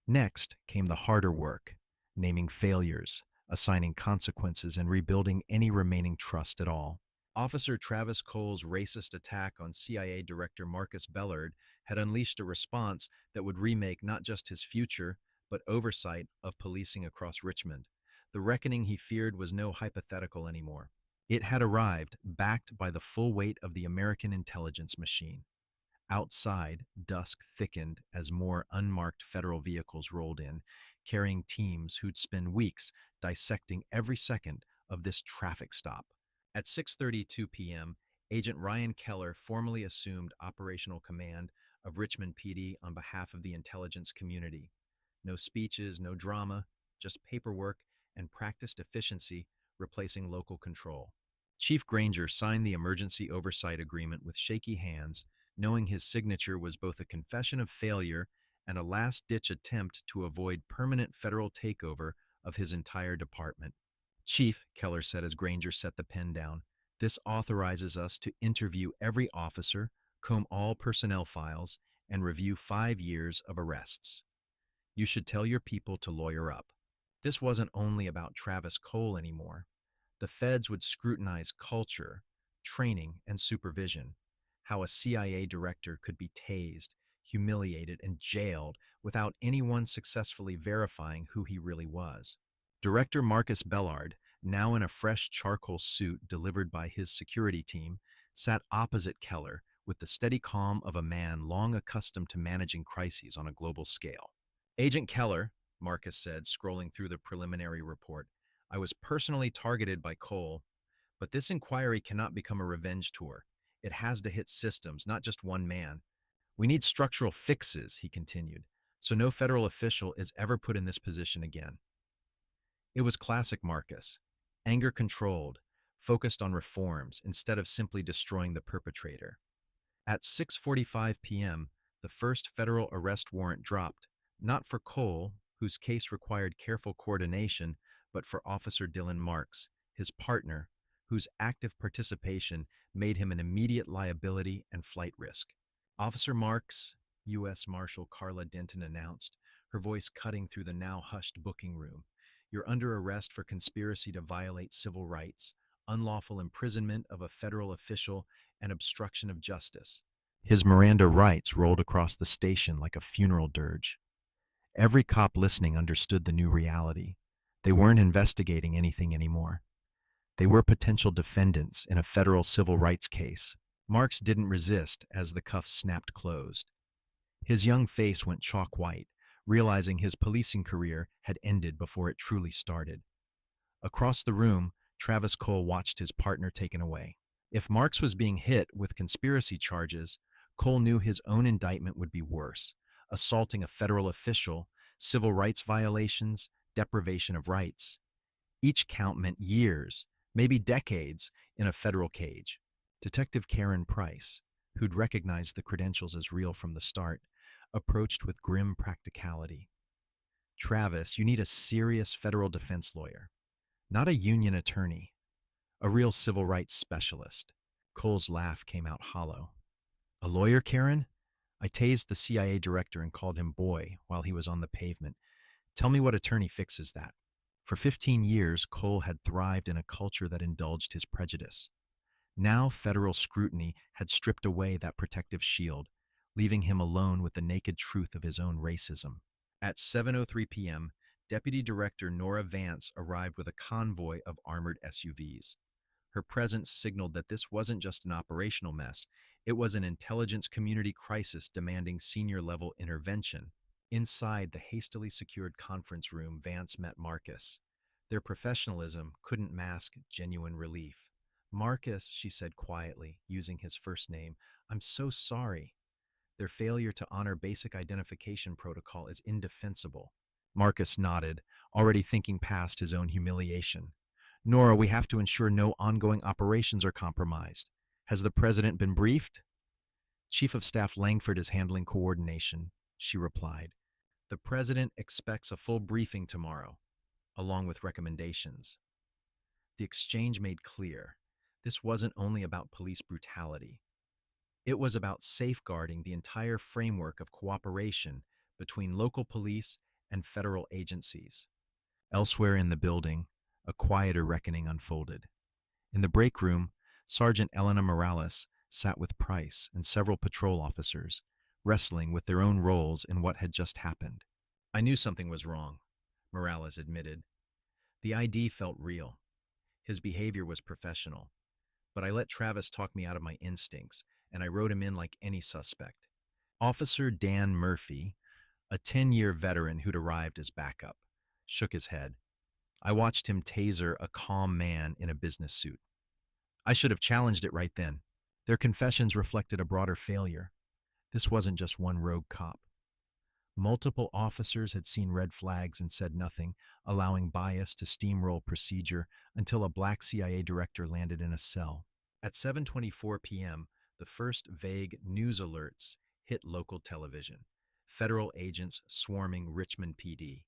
Next came the harder work, naming failures, assigning consequences, and rebuilding any remaining trust at all. Officer Travis Cole's racist attack on CIA Director Marcus Bellard had unleashed a response that would remake not just his future, but oversight of policing across Richmond. The reckoning he feared was no hypothetical anymore. It had arrived, backed by the full weight of the American intelligence machine. Outside, dusk thickened as more unmarked federal vehicles rolled in, carrying teams who'd spend weeks dissecting every second of this traffic stop. At 6:32 p.m., Agent Ryan Keller formally assumed operational command of Richmond PD on behalf of the intelligence community. No speeches, no drama, just paperwork and practiced efficiency replacing local control. Chief Granger signed the emergency oversight agreement with shaky hands, knowing his signature was both a confession of failure and a last-ditch attempt to avoid permanent federal takeover of his entire department. "Chief," Keller said as Granger set the pen down, "this authorizes us to interview every officer, comb all personnel files, and review 5 years of arrests. You should tell your people to lawyer up." This wasn't only about Travis Cole anymore. The feds would scrutinize culture, training, and supervision. How a CIA director could be tased, humiliated, and jailed without anyone successfully verifying who he really was. Director Marcus Bellard, now in a fresh charcoal suit delivered by his security team, sat opposite Keller with the steady calm of a man long accustomed to managing crises on a global scale. "Agent Keller," Marcus said, scrolling through the preliminary report, "I was personally targeted by Cole, but this inquiry cannot become a revenge tour. It has to hit systems, not just one man. We need structural fixes," he continued, "so no federal official is ever put in this position again." It was classic Marcus. Anger controlled, focused on reforms instead of simply destroying the perpetrator. At 6:45 p.m., the first federal arrest warrant dropped, not for Cole, whose case required careful coordination, but for Officer Dylan Marks, his partner, whose active participation made him an immediate liability and flight risk. "Officer Marks," U.S. Marshal Carla Denton announced, her voice cutting through the now hushed booking room, "You're under arrest for conspiracy to violate civil rights, unlawful imprisonment of a federal official, and obstruction of justice." His Miranda rights rolled across the station like a funeral dirge. Every cop listening understood the new reality. They weren't investigating anything anymore. They were potential defendants in a federal civil rights case. Marks didn't resist as the cuffs snapped closed. His young face went chalk white, realizing his policing career had ended before it truly started. Across the room, Travis Cole watched his partner taken away. If Marks was being hit with conspiracy charges, Cole knew his own indictment would be worse: assaulting a federal official, civil rights violations, deprivation of rights. Each count meant years, maybe decades, in a federal cage. Detective Karen Price, who'd recognized the credentials as real from the start, approached with grim practicality. Travis, you need a serious federal defense lawyer, not a union attorney, a real civil rights specialist. Cole's laugh came out hollow. A lawyer, Karen? I tased the CIA director and called him boy while he was on the pavement. Tell me what attorney fixes that. For 15 years, Cole had thrived in a culture that indulged his prejudice. Now federal scrutiny had stripped away that protective shield, leaving him alone with the naked truth of his own racism. At 7:03 p.m., Deputy Director Nora Vance arrived with a convoy of armored SUVs. Her presence signaled that this wasn't just an operational mess, it was an intelligence community crisis demanding senior-level intervention. Inside the hastily secured conference room, Vance met Marcus. Their professionalism couldn't mask genuine relief. Marcus, she said quietly, using his first name, I'm so sorry. Their failure to honor basic identification protocol is indefensible. Marcus nodded, already thinking past his own humiliation. Nora, we have to ensure no ongoing operations are compromised. Has the president been briefed? Chief of Staff Langford is handling coordination, she replied. The president expects a full briefing tomorrow, along with recommendations. The exchange made clear this wasn't only about police brutality. It was about safeguarding the entire framework of cooperation between local police and federal agencies. Elsewhere in the building, a quieter reckoning unfolded. In the break room, Sergeant Elena Morales sat with Price and several patrol officers, wrestling with their own roles in what had just happened. I knew something was wrong, Morales admitted. The ID felt real. His behavior was professional. But I let Travis talk me out of my instincts, and I wrote him in like any suspect. Officer Dan Murphy, a 10-year veteran who'd arrived as backup, shook his head. I watched him taser a calm man in a business suit. I should have challenged it right then. Their confessions reflected a broader failure. This wasn't just one rogue cop. Multiple officers had seen red flags and said nothing, allowing bias to steamroll procedure until a black CIA director landed in a cell. At 7:24 p.m., the first vague news alerts hit local television. Federal agents swarming Richmond PD.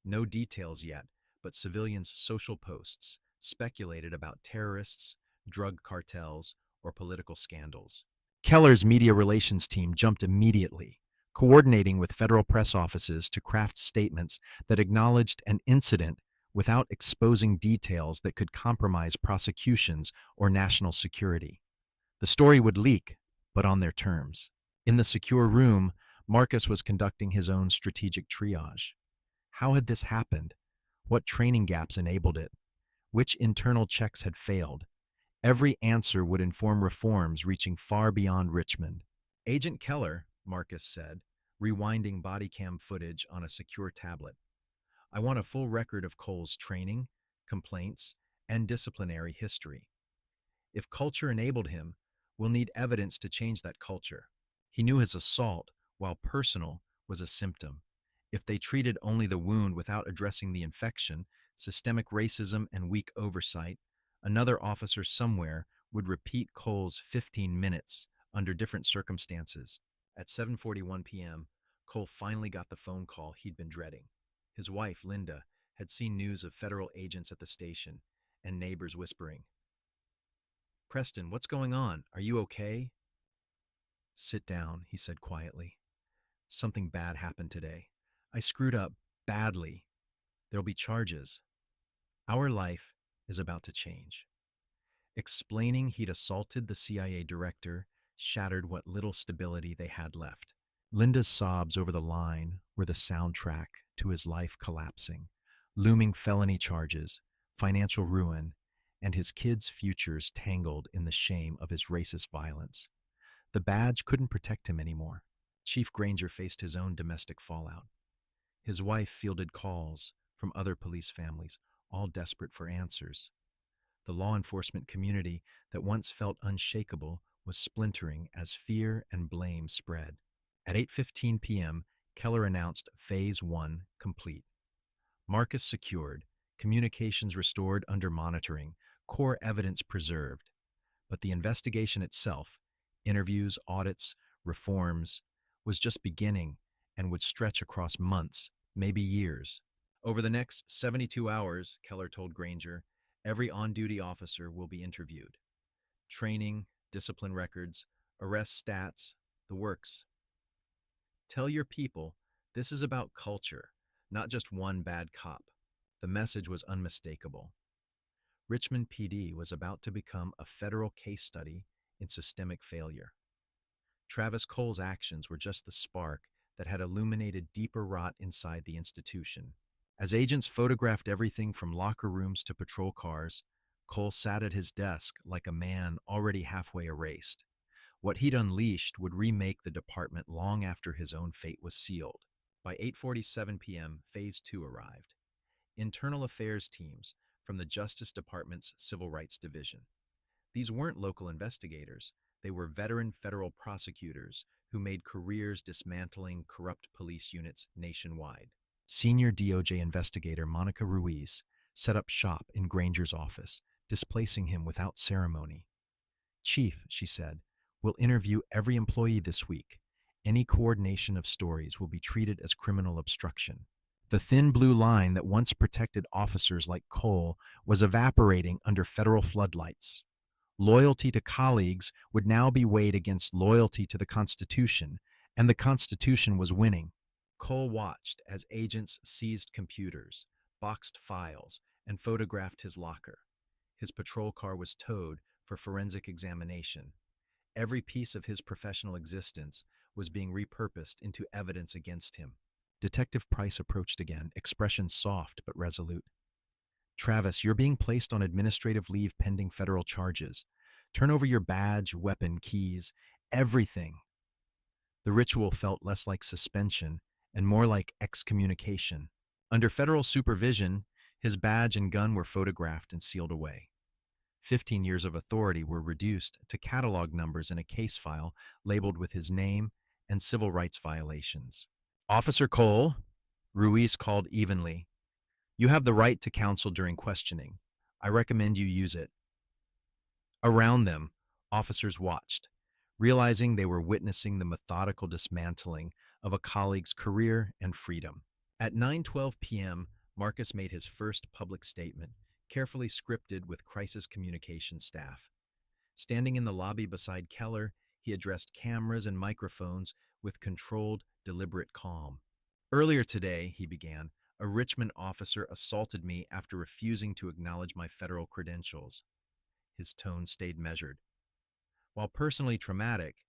No details yet, but civilians' social posts speculated about terrorists, drug cartels, or political scandals. Keller's media relations team jumped immediately, coordinating with federal press offices to craft statements that acknowledged an incident without exposing details that could compromise prosecutions or national security. The story would leak, but on their terms. In the secure room, Marcus was conducting his own strategic triage. How had this happened? What training gaps enabled it? Which internal checks had failed? Every answer would inform reforms reaching far beyond Richmond. Agent Keller, Marcus said, rewinding body cam footage on a secure tablet. I want a full record of Cole's training, complaints, and disciplinary history. If culture enabled him, we'll need evidence to change that culture. He knew his assault, while personal, was a symptom. If they treated only the wound without addressing the infection, systemic racism and weak oversight, another officer somewhere would repeat Cole's 15 minutes under different circumstances. At 7:41 p.m., Cole finally got the phone call he'd been dreading. His wife, Linda, had seen news of federal agents at the station and neighbors whispering, "Preston, what's going on? Are you okay?" "Sit down," he said quietly. "Something bad happened today. I screwed up badly. There'll be charges. Our life is about to change." Explaining he'd assaulted the CIA director shattered what little stability they had left. Linda's sobs over the line were the soundtrack to his life collapsing, looming felony charges, financial ruin, and his kids' futures tangled in the shame of his racist violence. The badge couldn't protect him anymore. Chief Granger faced his own domestic fallout. His wife fielded calls from other police families, all desperate for answers. The law enforcement community that once felt unshakable was splintering as fear and blame spread. At 8:15 p.m., Keller announced Phase 1 complete. Marcus secured, communications restored under monitoring, core evidence preserved. But the investigation itself, interviews, audits, reforms, was just beginning and would stretch across months, maybe years. Over the next 72 hours, Keller told Granger, every on-duty officer will be interviewed. Training, discipline records, arrest stats, the works. Tell your people this is about culture, not just one bad cop. The message was unmistakable. Richmond PD was about to become a federal case study in systemic failure. Travis Cole's actions were just the spark that had illuminated deeper rot inside the institution. As agents photographed everything from locker rooms to patrol cars, Cole sat at his desk like a man already halfway erased. What he'd unleashed would remake the department long after his own fate was sealed. By 8:47 p.m., Phase 2 arrived. Internal affairs teams from the Justice Department's Civil Rights Division. These weren't local investigators. They were veteran federal prosecutors who made careers dismantling corrupt police units nationwide. Senior DOJ investigator Monica Ruiz set up shop in Granger's office, displacing him without ceremony. "Chief," she said, "we'll interview every employee this week. Any coordination of stories will be treated as criminal obstruction." The thin blue line that once protected officers like Cole was evaporating under federal floodlights. Loyalty to colleagues would now be weighed against loyalty to the Constitution, and the Constitution was winning. Cole watched as agents seized computers, boxed files, and photographed his locker. His patrol car was towed for forensic examination. Every piece of his professional existence was being repurposed into evidence against him. Detective Price approached again, expression soft but resolute. "Travis, you're being placed on administrative leave pending federal charges. Turn over your badge, weapon, keys, everything." The ritual felt less like suspension and more like excommunication. Under federal supervision, his badge and gun were photographed and sealed away. 15 years of authority were reduced to catalog numbers in a case file labeled with his name and civil rights violations. "Officer Cole," Ruiz called evenly, "you have the right to counsel during questioning. I recommend you use it." Around them, officers watched, realizing they were witnessing the methodical dismantling of a colleague's career and freedom. At 9:12 p.m., Marcus made his first public statement, carefully scripted with crisis communication staff. Standing in the lobby beside Keller, he addressed cameras and microphones with controlled, deliberate calm. "Earlier today," he began, "a Richmond officer assaulted me after refusing to acknowledge my federal credentials." His tone stayed measured. While personally traumatic,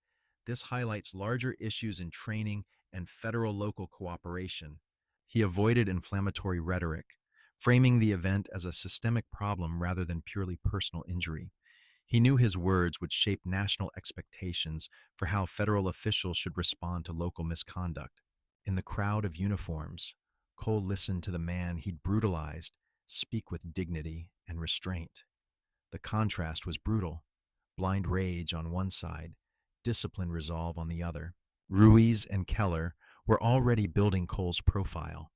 this highlights larger issues in training and federal-local cooperation. He avoided inflammatory rhetoric, framing the event as a systemic problem rather than purely personal injury. He knew his words would shape national expectations for how federal officials should respond to local misconduct. In the crowd of uniforms, Cole listened to the man he'd brutalized speak with dignity and restraint. The contrast was brutal. Blind rage on one side, disciplined resolve on the other. Ruiz and Keller were already building Cole's profile,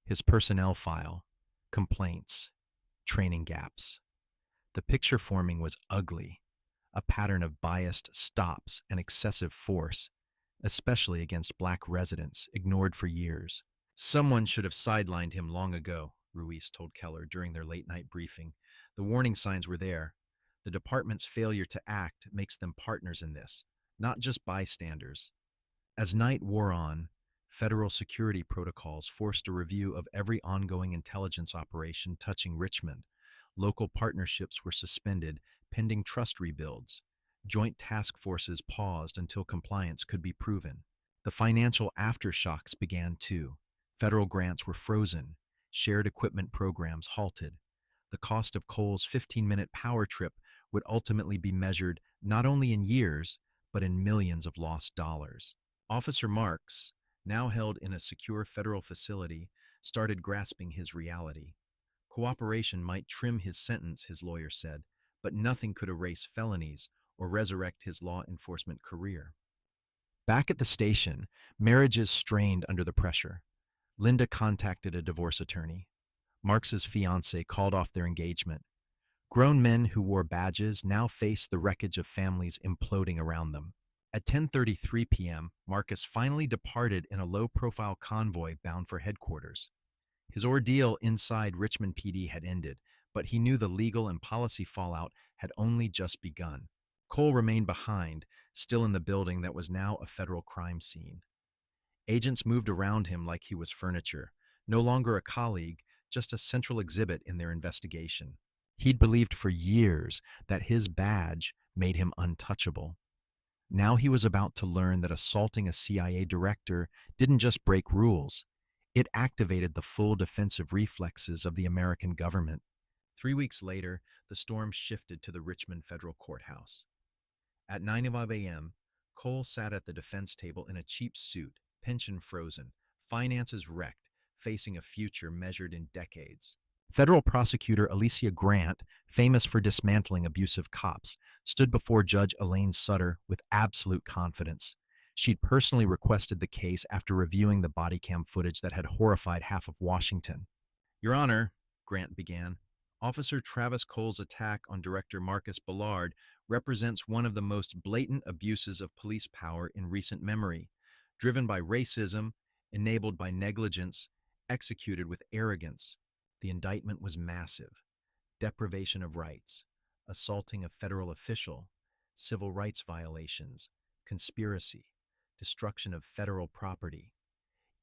his personnel file, complaints, training gaps. The picture forming was ugly, a pattern of biased stops and excessive force, especially against black residents, ignored for years. "Someone should have sidelined him long ago," Ruiz told Keller during their late-night briefing. "The warning signs were there. The department's failure to act makes them partners in this, not just bystanders." As night wore on, federal security protocols forced a review of every ongoing intelligence operation touching Richmond. Local partnerships were suspended, pending trust rebuilds. Joint task forces paused until compliance could be proven. The financial aftershocks began too. Federal grants were frozen. Shared equipment programs halted. The cost of Cole's 15-minute power trip would ultimately be measured not only in years, but in millions of lost dollars. Officer Marks, now held in a secure federal facility, started grasping his reality. Cooperation might trim his sentence, his lawyer said, but nothing could erase felonies or resurrect his law enforcement career. Back at the station, marriages strained under the pressure. Linda contacted a divorce attorney. Marx's fiancé called off their engagement. Grown men who wore badges now faced the wreckage of families imploding around them. At 10:33 p.m., Marcus finally departed in a low-profile convoy bound for headquarters. His ordeal inside Richmond PD had ended, but he knew the legal and policy fallout had only just begun. Cole remained behind, still in the building that was now a federal crime scene. Agents moved around him like he was furniture, no longer a colleague, just a central exhibit in their investigation. He'd believed for years that his badge made him untouchable. Now he was about to learn that assaulting a CIA director didn't just break rules. It activated the full defensive reflexes of the American government. 3 weeks later, the storm shifted to the Richmond federal courthouse. At 9:05 a.m., Cole sat at the defense table in a cheap suit, pension frozen, finances wrecked, facing a future measured in decades. Federal prosecutor Alicia Grant, famous for dismantling abusive cops, stood before Judge Elaine Sutter with absolute confidence. She'd personally requested the case after reviewing the body cam footage that had horrified half of Washington. Your Honor, Grant began, Officer Travis Cole's attack on Director Marcus Bellard represents one of the most blatant abuses of police power in recent memory, driven by racism, enabled by negligence, executed with arrogance. The indictment was massive: deprivation of rights, assaulting a federal official, civil rights violations, conspiracy, destruction of federal property.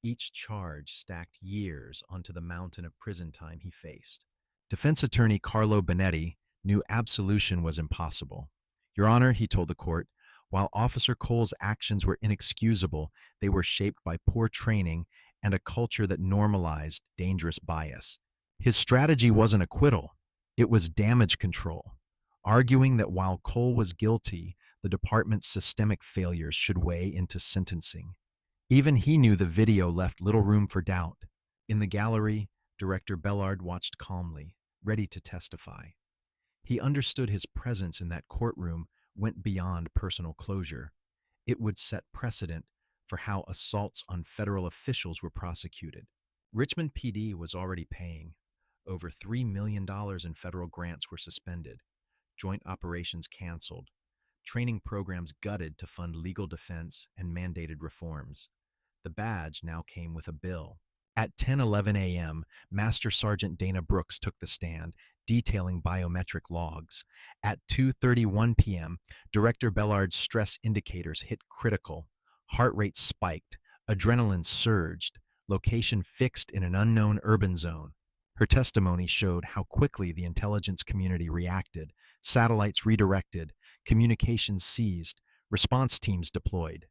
Each charge stacked years onto the mountain of prison time he faced. Defense attorney Carlo Benetti knew absolution was impossible. Your Honor, he told the court, while Officer Cole's actions were inexcusable, they were shaped by poor training and a culture that normalized dangerous bias. His strategy wasn't acquittal, it was damage control, arguing that while Cole was guilty, the department's systemic failures should weigh into sentencing. Even he knew the video left little room for doubt. In the gallery, Director Bellard watched calmly, ready to testify. He understood his presence in that courtroom went beyond personal closure. It would set precedent for how assaults on federal officials were prosecuted. Richmond PD was already paying. Over $3 million in federal grants were suspended, joint operations canceled, training programs gutted to fund legal defense and mandated reforms. The badge now came with a bill. At 10:11 a.m., Master Sergeant Dana Brooks took the stand, detailing biometric logs. At 2:31 p.m., Director Bellard's stress indicators hit critical. Heart rate spiked, adrenaline surged, location fixed in an unknown urban zone. Her testimony showed how quickly the intelligence community reacted. Satellites redirected, communications seized, response teams deployed.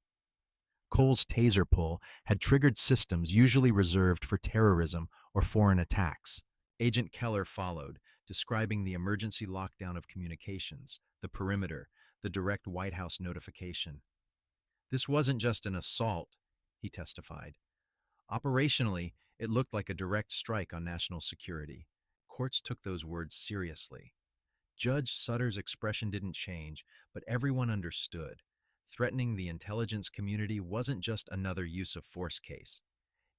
Cole's taser pull had triggered systems usually reserved for terrorism or foreign attacks. Agent Keller followed, describing the emergency lockdown of communications, the perimeter, the direct White House notification. This wasn't just an assault, he testified. Operationally, it looked like a direct strike on national security. Courts took those words seriously. Judge Sutter's expression didn't change, but everyone understood. Threatening the intelligence community wasn't just another use of force case.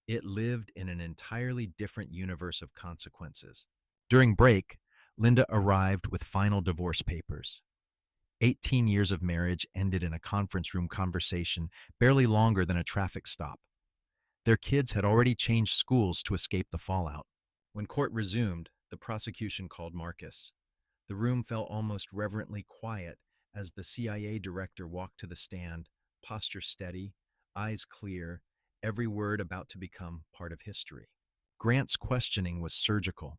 It lived in an entirely different universe of consequences. During break, Linda arrived with final divorce papers. 18 years of marriage ended in a conference room conversation barely longer than a traffic stop. Their kids had already changed schools to escape the fallout. When court resumed, the prosecution called Marcus. The room fell almost reverently quiet as the CIA director walked to the stand, posture steady, eyes clear, every word about to become part of history. Grant's questioning was surgical.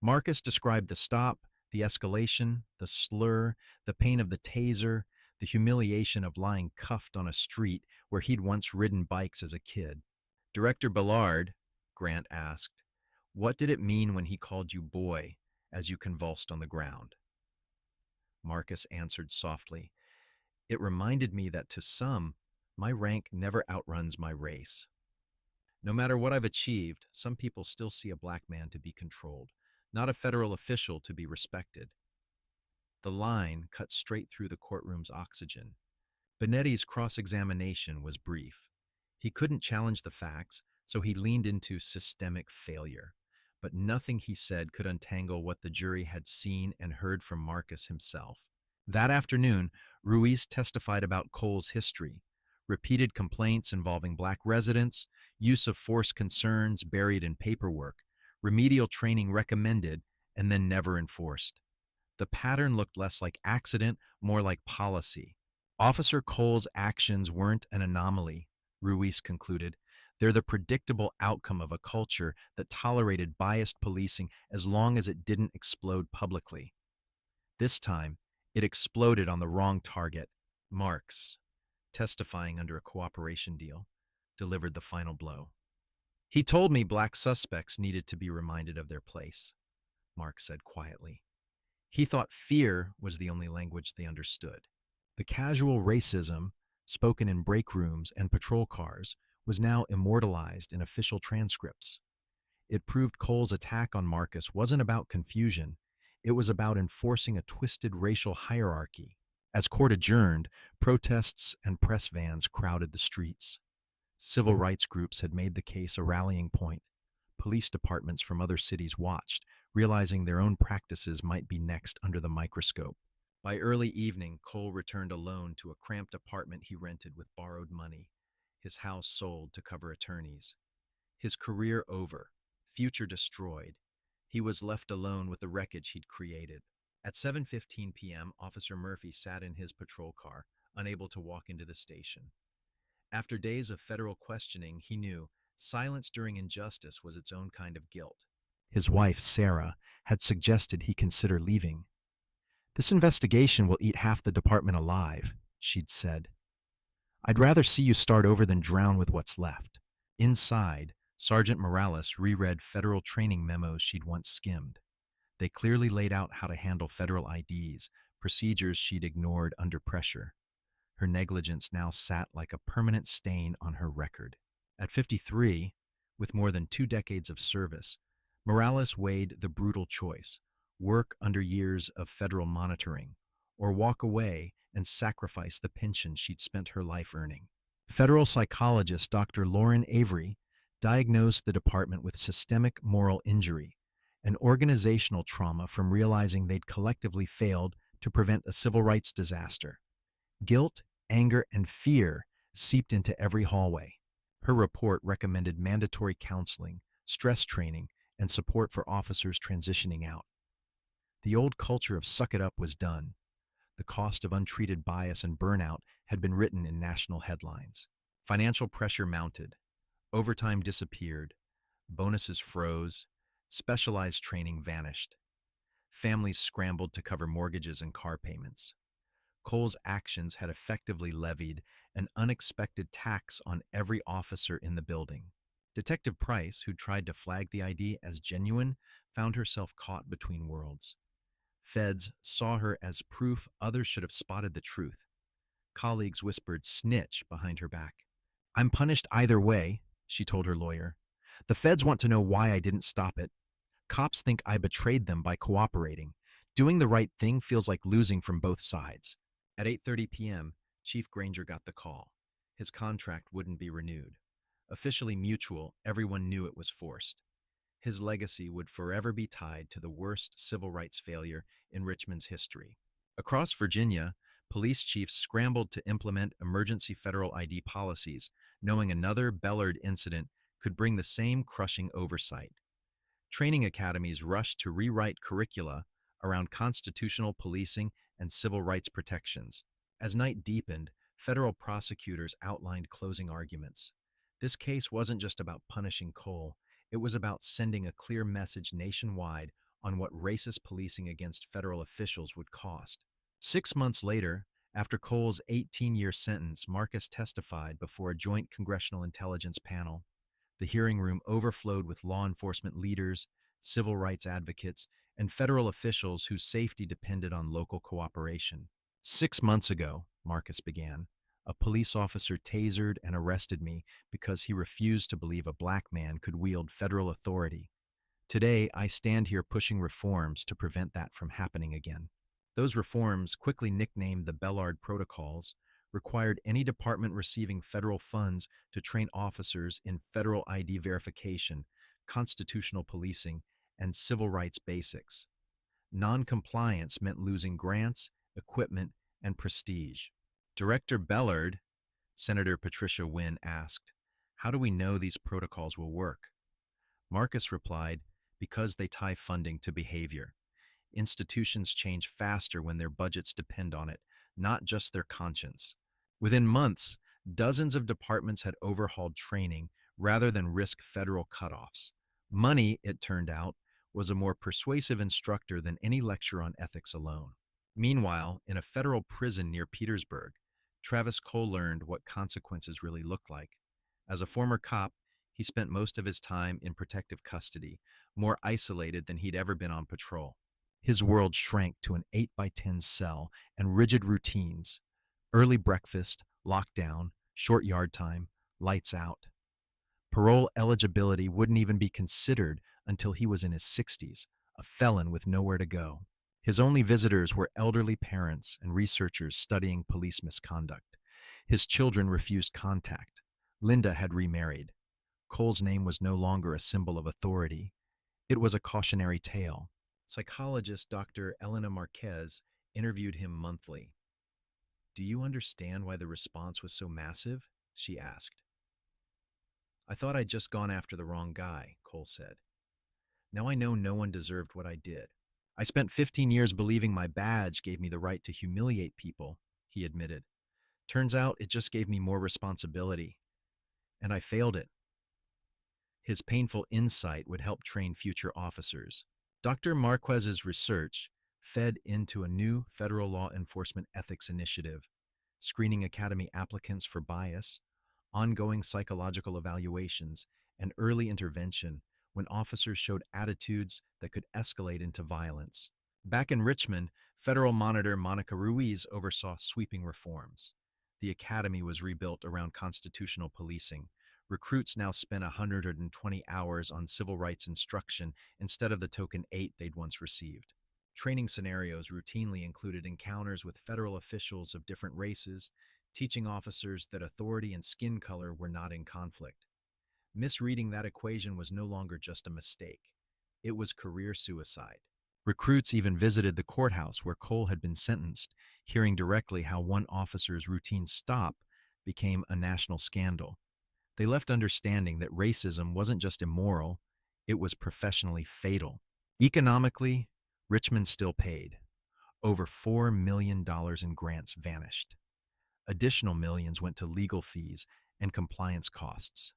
Marcus described the stop, the escalation, the slur, the pain of the taser, the humiliation of lying cuffed on a street where he'd once ridden bikes as a kid. Director Bellard, Grant asked, what did it mean when he called you boy as you convulsed on the ground? Marcus answered softly, it reminded me that to some, my rank never outruns my race. No matter what I've achieved, some people still see a black man to be controlled, not a federal official to be respected. The line cut straight through the courtroom's oxygen. Benetti's cross-examination was brief. He couldn't challenge the facts, so he leaned into systemic failure. But nothing he said could untangle what the jury had seen and heard from Marcus himself. That afternoon, Ruiz testified about Cole's history: repeated complaints involving black residents, use of force concerns buried in paperwork, remedial training recommended and then never enforced. The pattern looked less like accident, more like policy. Officer Cole's actions weren't an anomaly, Ruiz concluded. They're the predictable outcome of a culture that tolerated biased policing as long as it didn't explode publicly. This time, it exploded on the wrong target. Marks, testifying under a cooperation deal, delivered the final blow. He told me black suspects needed to be reminded of their place, Marks said quietly. He thought fear was the only language they understood. The casual racism, spoken in break rooms and patrol cars, was now immortalized in official transcripts. It proved Cole's attack on Marcus wasn't about confusion. It was about enforcing a twisted racial hierarchy. As court adjourned, protests and press vans crowded the streets. Civil rights groups had made the case a rallying point. Police departments from other cities watched, realizing their own practices might be next under the microscope. By early evening, Cole returned alone to a cramped apartment he rented with borrowed money, his house sold to cover attorneys. His career over, future destroyed. He was left alone with the wreckage he'd created. At 7:15 p.m., Officer Murphy sat in his patrol car, unable to walk into the station. After days of federal questioning, he knew silence during injustice was its own kind of guilt. His wife, Sarah, had suggested he consider leaving. "This investigation will eat half the department alive," she'd said. "I'd rather see you start over than drown with what's left." Inside, Sergeant Morales reread federal training memos she'd once skimmed. They clearly laid out how to handle federal IDs, procedures she'd ignored under pressure. Her negligence now sat like a permanent stain on her record. At 53, with more than 2 decades of service, Morales weighed the brutal choice: work under years of federal monitoring, or walk away and sacrifice the pension she'd spent her life earning. Federal psychologist Dr. Lauren Avery diagnosed the department with systemic moral injury, an organizational trauma from realizing they'd collectively failed to prevent a civil rights disaster. Guilt, anger, and fear seeped into every hallway. Her report recommended mandatory counseling, stress training, and support for officers transitioning out. The old culture of suck it up was done. The cost of untreated bias and burnout had been written in national headlines. Financial pressure mounted. Overtime disappeared. Bonuses froze. Specialized training vanished. Families scrambled to cover mortgages and car payments. Cole's actions had effectively levied an unexpected tax on every officer in the building. Detective Price, who tried to flag the ID as genuine, found herself caught between worlds. Feds saw her as proof others should have spotted the truth. Colleagues whispered snitch behind her back. "I'm punished either way," she told her lawyer. "The feds want to know why I didn't stop it. Cops think I betrayed them by cooperating. Doing the right thing feels like losing from both sides." At 8:30 p.m., Chief Granger got the call. His contract wouldn't be renewed. Officially mutual, everyone knew it was forced. His legacy would forever be tied to the worst civil rights failure in Richmond's history. Across Virginia, police chiefs scrambled to implement emergency federal ID policies, knowing another Bellard incident could bring the same crushing oversight. Training academies rushed to rewrite curricula around constitutional policing and civil rights protections. As night deepened, federal prosecutors outlined closing arguments. This case wasn't just about punishing Cole. It was about sending a clear message nationwide on what racist policing against federal officials would cost. 6 months later, after Cole's 18-year sentence, Marcus testified before a joint congressional intelligence panel. The hearing room overflowed with law enforcement leaders, civil rights advocates, and federal officials whose safety depended on local cooperation. 6 months ago, Marcus began, A police officer tasered and arrested me because he refused to believe a black man could wield federal authority. Today, I stand here pushing reforms to prevent that from happening again. Those reforms, quickly nicknamed the Bellard Protocols, required any department receiving federal funds to train officers in federal ID verification, constitutional policing, and civil rights basics. Non-compliance meant losing grants, equipment, and prestige. Director Bellard, Senator Patricia Wynne asked, "How do we know these protocols will work?" Marcus replied, "Because they tie funding to behavior. Institutions change faster when their budgets depend on it, not just their conscience." Within months, dozens of departments had overhauled training rather than risk federal cutoffs. Money, it turned out, was a more persuasive instructor than any lecture on ethics alone. Meanwhile, in a federal prison near Petersburg, Travis Cole learned what consequences really looked like. As a former cop, he spent most of his time in protective custody, more isolated than he'd ever been on patrol. His world shrank to an 8 by 10 cell and rigid routines: early breakfast, lockdown, short yard time, lights out. Parole eligibility wouldn't even be considered until he was in his 60s, a felon with nowhere to go. His only visitors were elderly parents and researchers studying police misconduct. His children refused contact. Linda had remarried. Cole's name was no longer a symbol of authority. It was a cautionary tale. Psychologist Dr. Elena Marquez interviewed him monthly. "Do you understand why the response was so massive?" she asked. "I thought I'd just gone after the wrong guy," Cole said. "Now I know no one deserved what I did. I spent 15 years believing my badge gave me the right to humiliate people," he admitted. "Turns out it just gave me more responsibility. And I failed it." His painful insight would help train future officers. Dr. Marquez's research fed into a new federal law enforcement ethics initiative, screening academy applicants for bias, ongoing psychological evaluations, and early intervention when officers showed attitudes that could escalate into violence. Back in Richmond, federal monitor Monica Ruiz oversaw sweeping reforms. The academy was rebuilt around constitutional policing. Recruits now spent 120 hours on civil rights instruction instead of the token 8 they'd once received. Training scenarios routinely included encounters with federal officials of different races, teaching officers that authority and skin color were not in conflict. Misreading that equation was no longer just a mistake. It was career suicide. Recruits even visited the courthouse where Cole had been sentenced, hearing directly how one officer's routine stop became a national scandal. They left understanding that racism wasn't just immoral, it was professionally fatal. Economically, Richmond still paid. Over $4 million in grants vanished. Additional millions went to legal fees and compliance costs.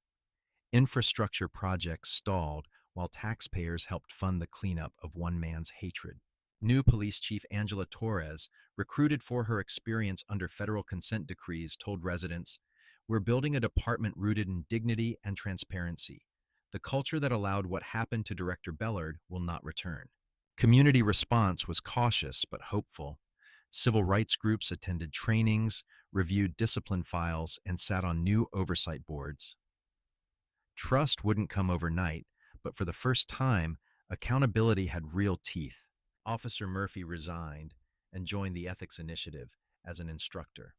Infrastructure projects stalled while taxpayers helped fund the cleanup of one man's hatred. New Police Chief Angela Torres, recruited for her experience under federal consent decrees, told residents, "We're building a department rooted in dignity and transparency. The culture that allowed what happened to Director Bellard will not return." Community response was cautious but hopeful. Civil rights groups attended trainings, reviewed discipline files, and sat on new oversight boards. Trust wouldn't come overnight, but for the first time, accountability had real teeth. Officer Murphy resigned and joined the ethics initiative as an instructor.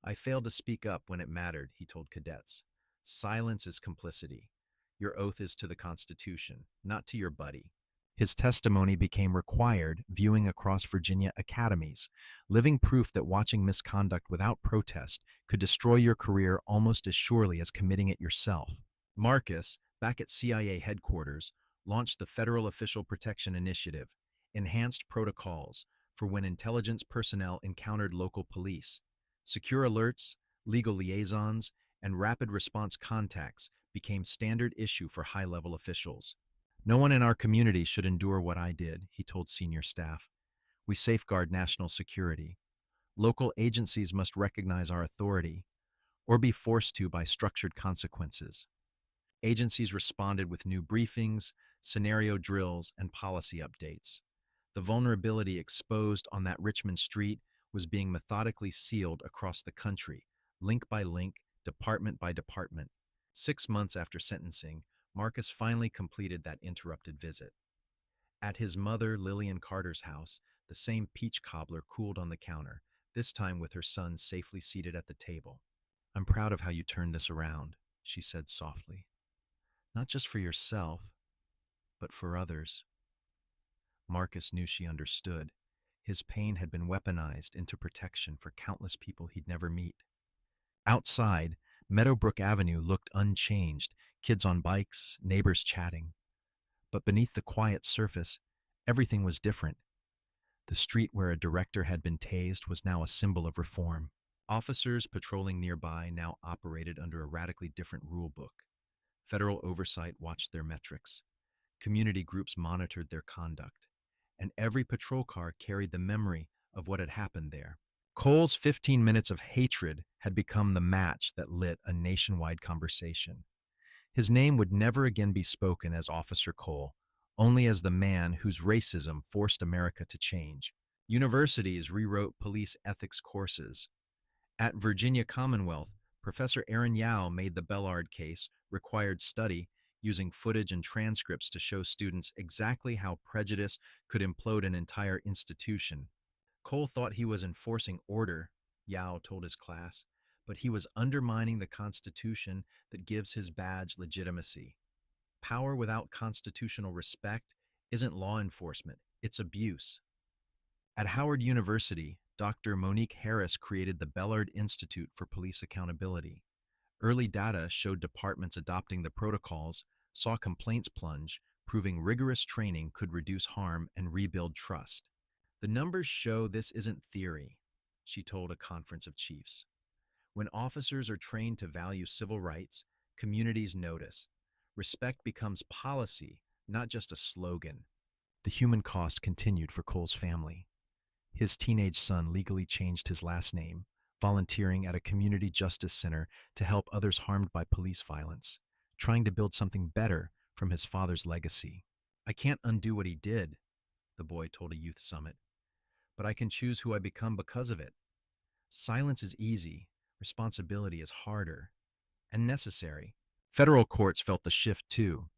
"I failed to speak up when it mattered," he told cadets. "Silence is complicity. Your oath is to the Constitution, not to your buddy." His testimony became required viewing across Virginia academies, living proof that watching misconduct without protest could destroy your career almost as surely as committing it yourself. Marcus, back at CIA headquarters, launched the Federal Official Protection Initiative, enhanced protocols for when intelligence personnel encountered local police. Secure alerts, legal liaisons, and rapid response contacts became standard issue for high-level officials. "No one in our community should endure what I did," he told senior staff. "We safeguard national security. Local agencies must recognize our authority or be forced to by structured consequences." Agencies responded with new briefings, scenario drills, and policy updates. The vulnerability exposed on that Richmond street was being methodically sealed across the country, link by link, department by department. 6 months after sentencing, Marcus finally completed that interrupted visit. At his mother, Lillian Carter's house, the same peach cobbler cooled on the counter, this time with her son safely seated at the table. "I'm proud of how you turned this around," she said softly. "Not just for yourself, but for others." Marcus knew she understood. His pain had been weaponized into protection for countless people he'd never meet. Outside, Meadowbrook Avenue looked unchanged, kids on bikes, neighbors chatting. But beneath the quiet surface, everything was different. The street where a director had been tased was now a symbol of reform. Officers patrolling nearby now operated under a radically different rule book. Federal oversight watched their metrics. Community groups monitored their conduct. And every patrol car carried the memory of what had happened there. Cole's 15 minutes of hatred had become the match that lit a nationwide conversation. His name would never again be spoken as Officer Cole, only as the man whose racism forced America to change. Universities rewrote police ethics courses. At Virginia Commonwealth, Professor Aaron Yao made the Bellard case required study, using footage and transcripts to show students exactly how prejudice could implode an entire institution. Cole thought he was enforcing order, Yao told his class, but he was undermining the Constitution that gives his badge legitimacy. Power without constitutional respect isn't law enforcement, it's abuse. At Howard University, Dr. Monique Harris created the Bellard Institute for Police Accountability. Early data showed departments adopting the protocols saw complaints plunge, proving rigorous training could reduce harm and rebuild trust. "The numbers show this isn't theory," she told a conference of chiefs. "When officers are trained to value civil rights, communities notice. Respect becomes policy, not just a slogan." The human cost continued for Cole's family. His teenage son legally changed his last name, volunteering at a community justice center to help others harmed by police violence, trying to build something better from his father's legacy. "I can't undo what he did," the boy told a youth summit, "but I can choose who I become because of it. Silence is easy, responsibility is harder, and necessary." Federal courts felt the shift too.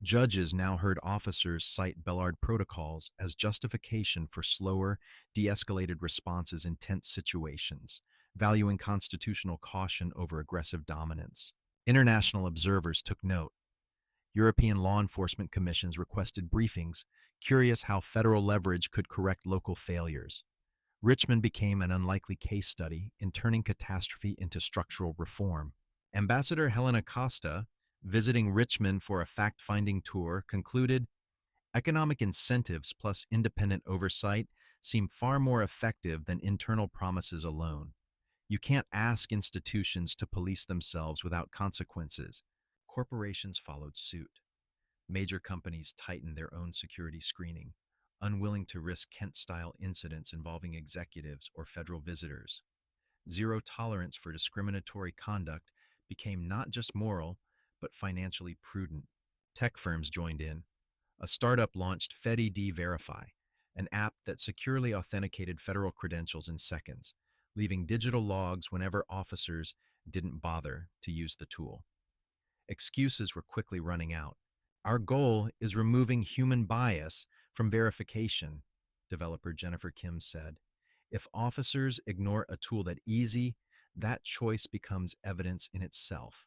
Judges now heard officers cite Bellard protocols as justification for slower, de-escalated responses in tense situations, valuing constitutional caution over aggressive dominance. International observers took note. European law enforcement commissions requested briefings, curious how federal leverage could correct local failures. Richmond became an unlikely case study in turning catastrophe into structural reform. Ambassador Helena Costa, visiting Richmond for a fact-finding tour, concluded, "Economic incentives plus independent oversight seem far more effective than internal promises alone. You can't ask institutions to police themselves without consequences." Corporations followed suit. Major companies tightened their own security screening, unwilling to risk Kent-style incidents involving executives or federal visitors. Zero tolerance for discriminatory conduct became not just moral, but financially prudent. Tech firms joined in. A startup launched FedID Verify, an app that securely authenticated federal credentials in seconds, leaving digital logs whenever officers didn't bother to use the tool. Excuses were quickly running out. "Our goal is removing human bias from verification," developer Jennifer Kim said. "If officers ignore a tool that easy, that choice becomes evidence in itself."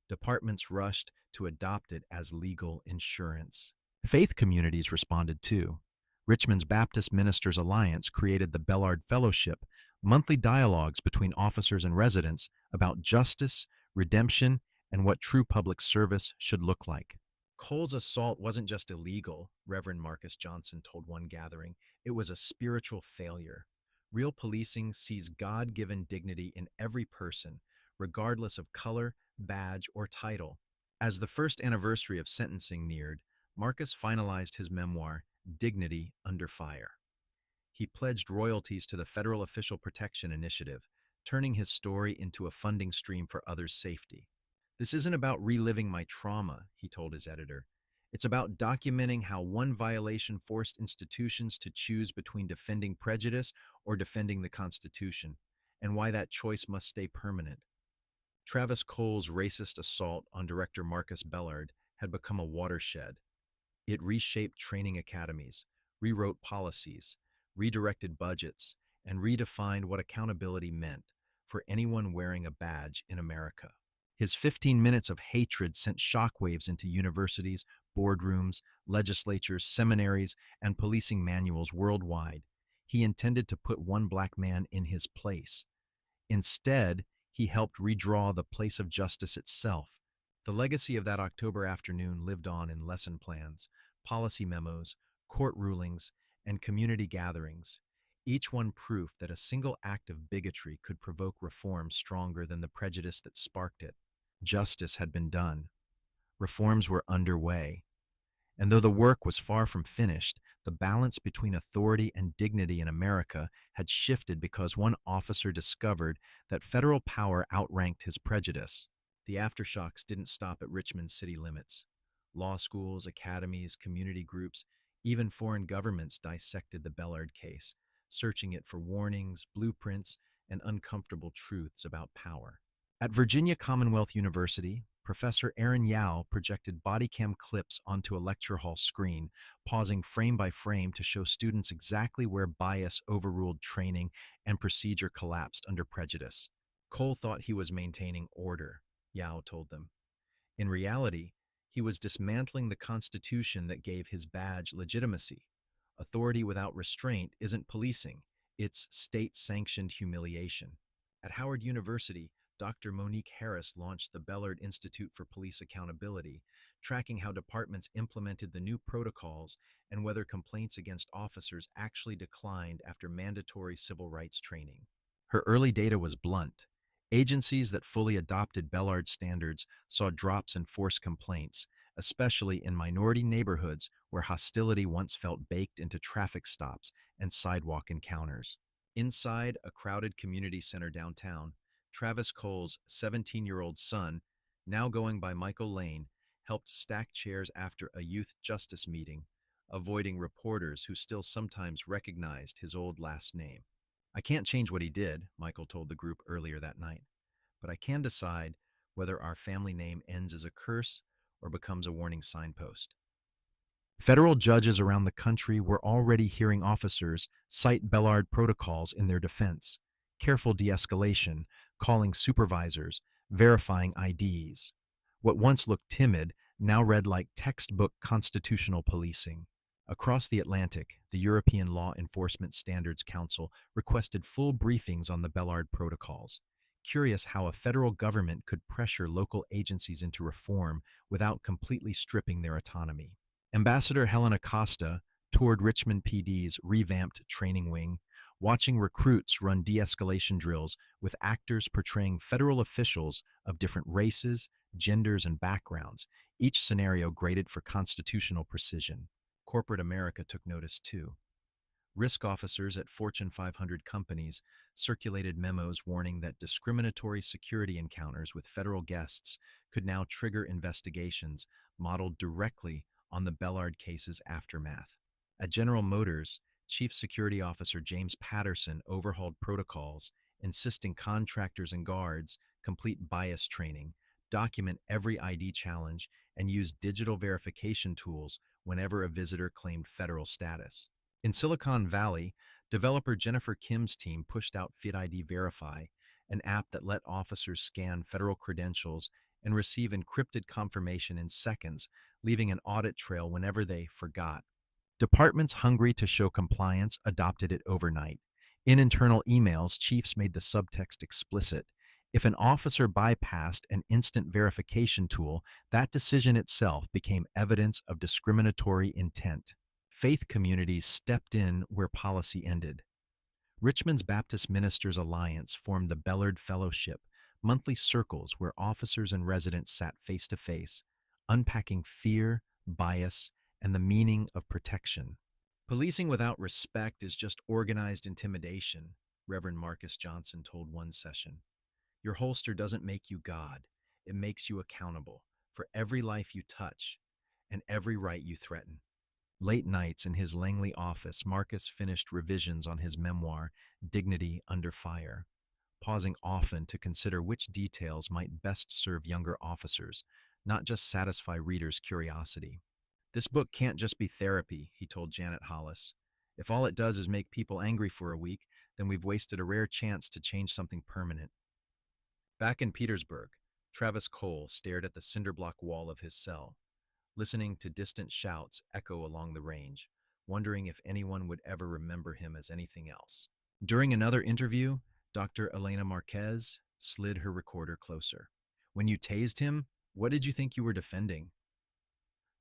Departments rushed to adopt it as legal insurance. Faith communities responded too. Richmond's Baptist Ministers Alliance created the Bellard Fellowship, monthly dialogues between officers and residents about justice, redemption, and what true public service should look like. Cole's assault wasn't just illegal, Reverend Marcus Johnson told one gathering. It was a spiritual failure. Real policing sees God-given dignity in every person, regardless of color, badge, or title. As the first anniversary of sentencing neared, Marcus finalized his memoir, Dignity Under Fire. He pledged royalties to the Federal Official Protection Initiative, turning his story into a funding stream for others' safety. "This isn't about reliving my trauma," he told his editor. It's about documenting how one violation forced institutions to choose between defending prejudice or defending the Constitution, and why that choice must stay permanent. Travis Cole's racist assault on director Marcus Bellard had become a watershed. It reshaped training academies, rewrote policies, redirected budgets, and redefined what accountability meant for anyone wearing a badge in America. His 15 minutes of hatred sent shockwaves into universities, boardrooms, legislatures, seminaries, and policing manuals worldwide. He intended to put one black man in his place. Instead, he helped redraw the place of justice itself. The legacy of that October afternoon lived on in lesson plans, policy memos, court rulings, and community gatherings, each one proof that a single act of bigotry could provoke reform stronger than the prejudice that sparked it. Justice had been done. Reforms were underway. And though the work was far from finished, the balance between authority and dignity in America had shifted because one officer discovered that federal power outranked his prejudice. The aftershocks didn't stop at Richmond's city limits. Law schools, academies, community groups, even foreign governments dissected the Bellard case, searching it for warnings, blueprints, and uncomfortable truths about power. At Virginia Commonwealth University, Professor Aaron Yao projected body cam clips onto a lecture hall screen, pausing frame by frame to show students exactly where bias overruled training and procedure collapsed under prejudice. Cole thought he was maintaining order, Yao told them. In reality, he was dismantling the Constitution that gave his badge legitimacy. Authority without restraint isn't policing, it's state-sanctioned humiliation. At Howard University, Dr. Monique Harris launched the Bellard Institute for Police Accountability, tracking how departments implemented the new protocols and whether complaints against officers actually declined after mandatory civil rights training. Her early data was blunt. Agencies that fully adopted Bellard's standards saw drops in force complaints, especially in minority neighborhoods where hostility once felt baked into traffic stops and sidewalk encounters. Inside a crowded community center downtown, Travis Cole's 17-year-old son, now going by Michael Lane, helped stack chairs after a youth justice meeting, avoiding reporters who still sometimes recognized his old last name. "I can't change what he did," Michael told the group earlier that night, "but I can decide whether our family name ends as a curse or becomes a warning signpost." Federal judges around the country were already hearing officers cite Bellard protocols in their defense: careful de-escalation, calling supervisors, verifying IDs. What once looked timid now read like textbook constitutional policing. Across the Atlantic, the European Law Enforcement Standards Council requested full briefings on the Bellard protocols, curious how a federal government could pressure local agencies into reform without completely stripping their autonomy. Ambassador Helen Acosta toured Richmond PD's revamped training wing, watching recruits run de-escalation drills with actors portraying federal officials of different races, genders, and backgrounds, each scenario graded for constitutional precision. Corporate America took notice too. Risk officers at Fortune 500 companies circulated memos warning that discriminatory security encounters with federal guests could now trigger investigations modeled directly on the Bellard case's aftermath. At General Motors, Chief Security Officer James Patterson overhauled protocols, insisting contractors and guards complete bias training, document every ID challenge, and use digital verification tools whenever a visitor claimed federal status. In Silicon Valley, developer Jennifer Kim's team pushed out FitID Verify, an app that let officers scan federal credentials and receive encrypted confirmation in seconds, leaving an audit trail whenever they forgot. Departments hungry to show compliance adopted it overnight. In internal emails, chiefs made the subtext explicit. If an officer bypassed an instant verification tool, that decision itself became evidence of discriminatory intent. Faith communities stepped in where policy ended. Richmond's Baptist Ministers Alliance formed the Bellard Fellowship, monthly circles where officers and residents sat face to face, unpacking fear, bias, and the meaning of protection. "Policing without respect is just organized intimidation," Reverend Marcus Johnson told one session. "Your holster doesn't make you God. It makes you accountable for every life you touch. and every right you threaten. Late nights in his Langley office, Marcus finished revisions on his memoir, Dignity Under Fire, pausing often to consider which details might best serve younger officers, not just satisfy readers' curiosity. This book can't just be therapy, he told Janet Hollis. If all it does is make people angry for a week, then we've wasted a rare chance to change something permanent. Back in Petersburg, Travis Cole stared at the cinder block wall of his cell, listening to distant shouts echo along the range, wondering if anyone would ever remember him as anything else. During another interview, Dr. Elena Marquez slid her recorder closer. When you tased him, what did you think you were defending?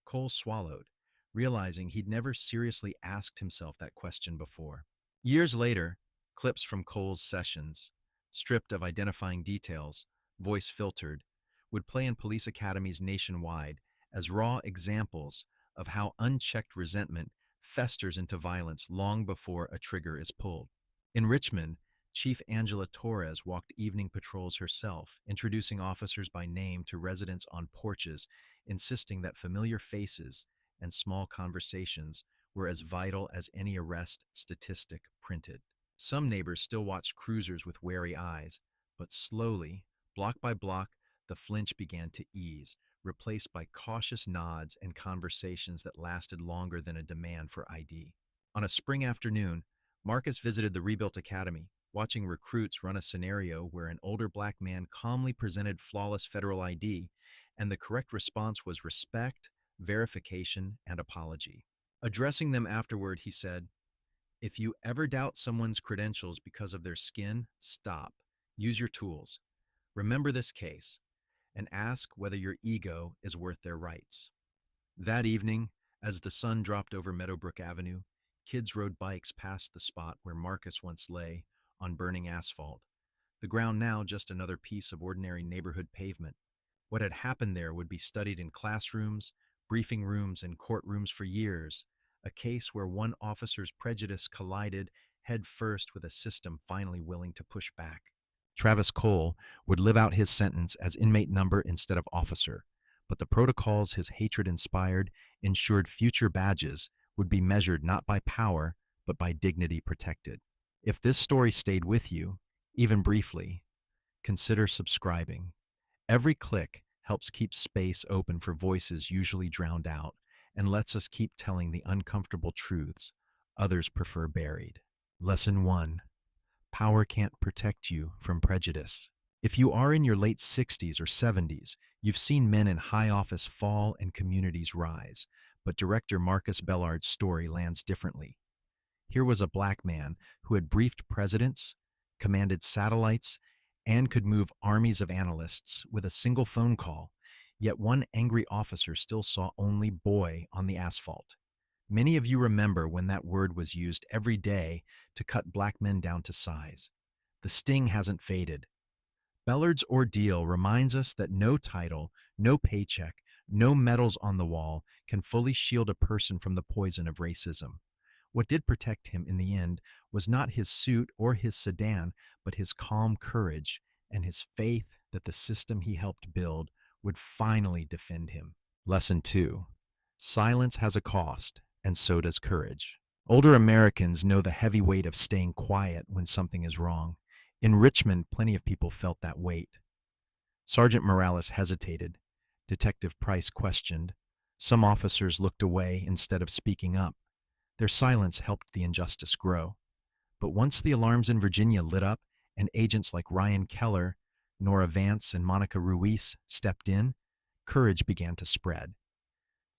Cole swallowed, realizing he'd never seriously asked himself that question before. Years later, clips from Cole's sessions, stripped of identifying details, voice filtered, would play in police academies nationwide as raw examples of how unchecked resentment festers into violence long before a trigger is pulled. In Richmond, Chief Angela Torres walked evening patrols herself, introducing officers by name to residents on porches, insisting that familiar faces and small conversations were as vital as any arrest statistic printed. Some neighbors still watched cruisers with wary eyes, but slowly, block by block, the flinch began to ease, replaced by cautious nods and conversations that lasted longer than a demand for ID. On a spring afternoon, Marcus visited the rebuilt academy, watching recruits run a scenario where an older black man calmly presented flawless federal ID, and the correct response was respect, verification, and apology. Addressing them afterward, he said, "If you ever doubt someone's credentials because of their skin, stop. Use your tools. Remember this case, and ask whether your ego is worth their rights." That evening, as the sun dropped over Meadowbrook Avenue, kids rode bikes past the spot where Marcus once lay, on burning asphalt, the ground now just another piece of ordinary neighborhood pavement. What had happened there would be studied in classrooms, briefing rooms, and courtrooms for years, a case where one officer's prejudice collided head first with a system finally willing to push back. Travis Cole would live out his sentence as inmate number instead of officer, but the protocols his hatred inspired ensured future badges would be measured not by power, but by dignity protected. If this story stayed with you, even briefly, consider subscribing. Every click helps keep space open for voices usually drowned out and lets us keep telling the uncomfortable truths others prefer buried. Lesson 1. Power can't protect you from prejudice. If you are in your late 60s or 70s, you've seen men in high office fall and communities rise, but director Marcus Bellard's story lands differently. Here was a black man who had briefed presidents, commanded satellites, and could move armies of analysts with a single phone call, yet one angry officer still saw only boy on the asphalt. Many of you remember when that word was used every day to cut black men down to size. The sting hasn't faded. Bellard's ordeal reminds us that no title, no paycheck, no medals on the wall can fully shield a person from the poison of racism. What did protect him in the end was not his suit or his sedan, but his calm courage and his faith that the system he helped build would finally defend him. Lesson 2. Silence has a cost, and so does courage. Older Americans know the heavy weight of staying quiet when something is wrong. In Richmond, plenty of people felt that weight. Sergeant Morales hesitated. Detective Price questioned. Some officers looked away instead of speaking up. Their silence helped the injustice grow. But once the alarms in Virginia lit up and agents like Ryan Keller, Nora Vance, and Monica Ruiz stepped in, courage began to spread.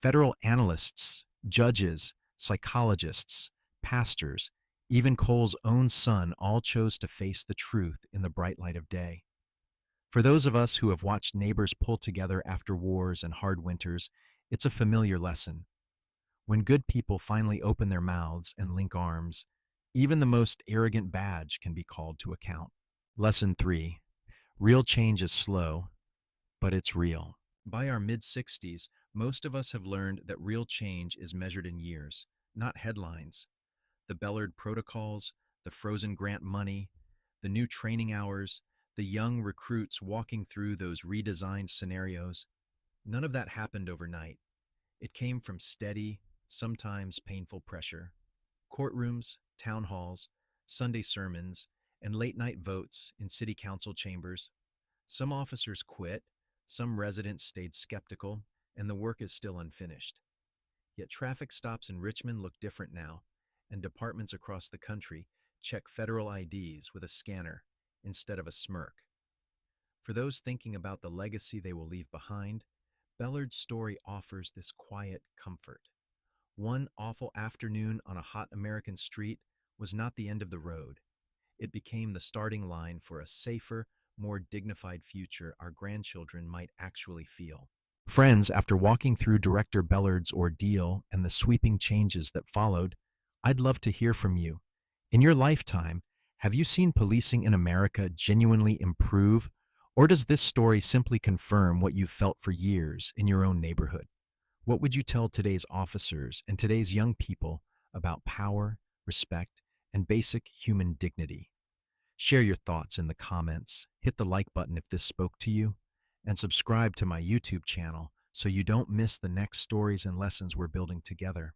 Federal analysts, judges, psychologists, pastors, even Cole's own son all chose to face the truth in the bright light of day. For those of us who have watched neighbors pull together after wars and hard winters, it's a familiar lesson. When good people finally open their mouths and link arms, even the most arrogant badge can be called to account. Lesson 3. Real change is slow, but it's real. By our mid-60s, most of us have learned that real change is measured in years, not headlines. The Bellard protocols, the frozen grant money, the new training hours, the young recruits walking through those redesigned scenarios, none of that happened overnight. It came from steady, sometimes painful pressure. Courtrooms, town halls, Sunday sermons, and late-night votes in city council chambers. Some officers quit, some residents stayed skeptical, and the work is still unfinished. Yet traffic stops in Richmond look different now, and departments across the country check federal IDs with a scanner instead of a smirk. For those thinking about the legacy they will leave behind, Bellard's story offers this quiet comfort. One awful afternoon on a hot American street was not the end of the road. It became the starting line for a safer, more dignified future our grandchildren might actually feel. Friends, after walking through Director Bellard's ordeal and the sweeping changes that followed, I'd love to hear from you. In your lifetime, have you seen policing in America genuinely improve, or does this story simply confirm what you've felt for years in your own neighborhood? What would you tell today's officers and today's young people about power, respect, and basic human dignity? Share your thoughts in the comments, hit the like button if this spoke to you, and subscribe to my YouTube channel so you don't miss the next stories and lessons we're building together.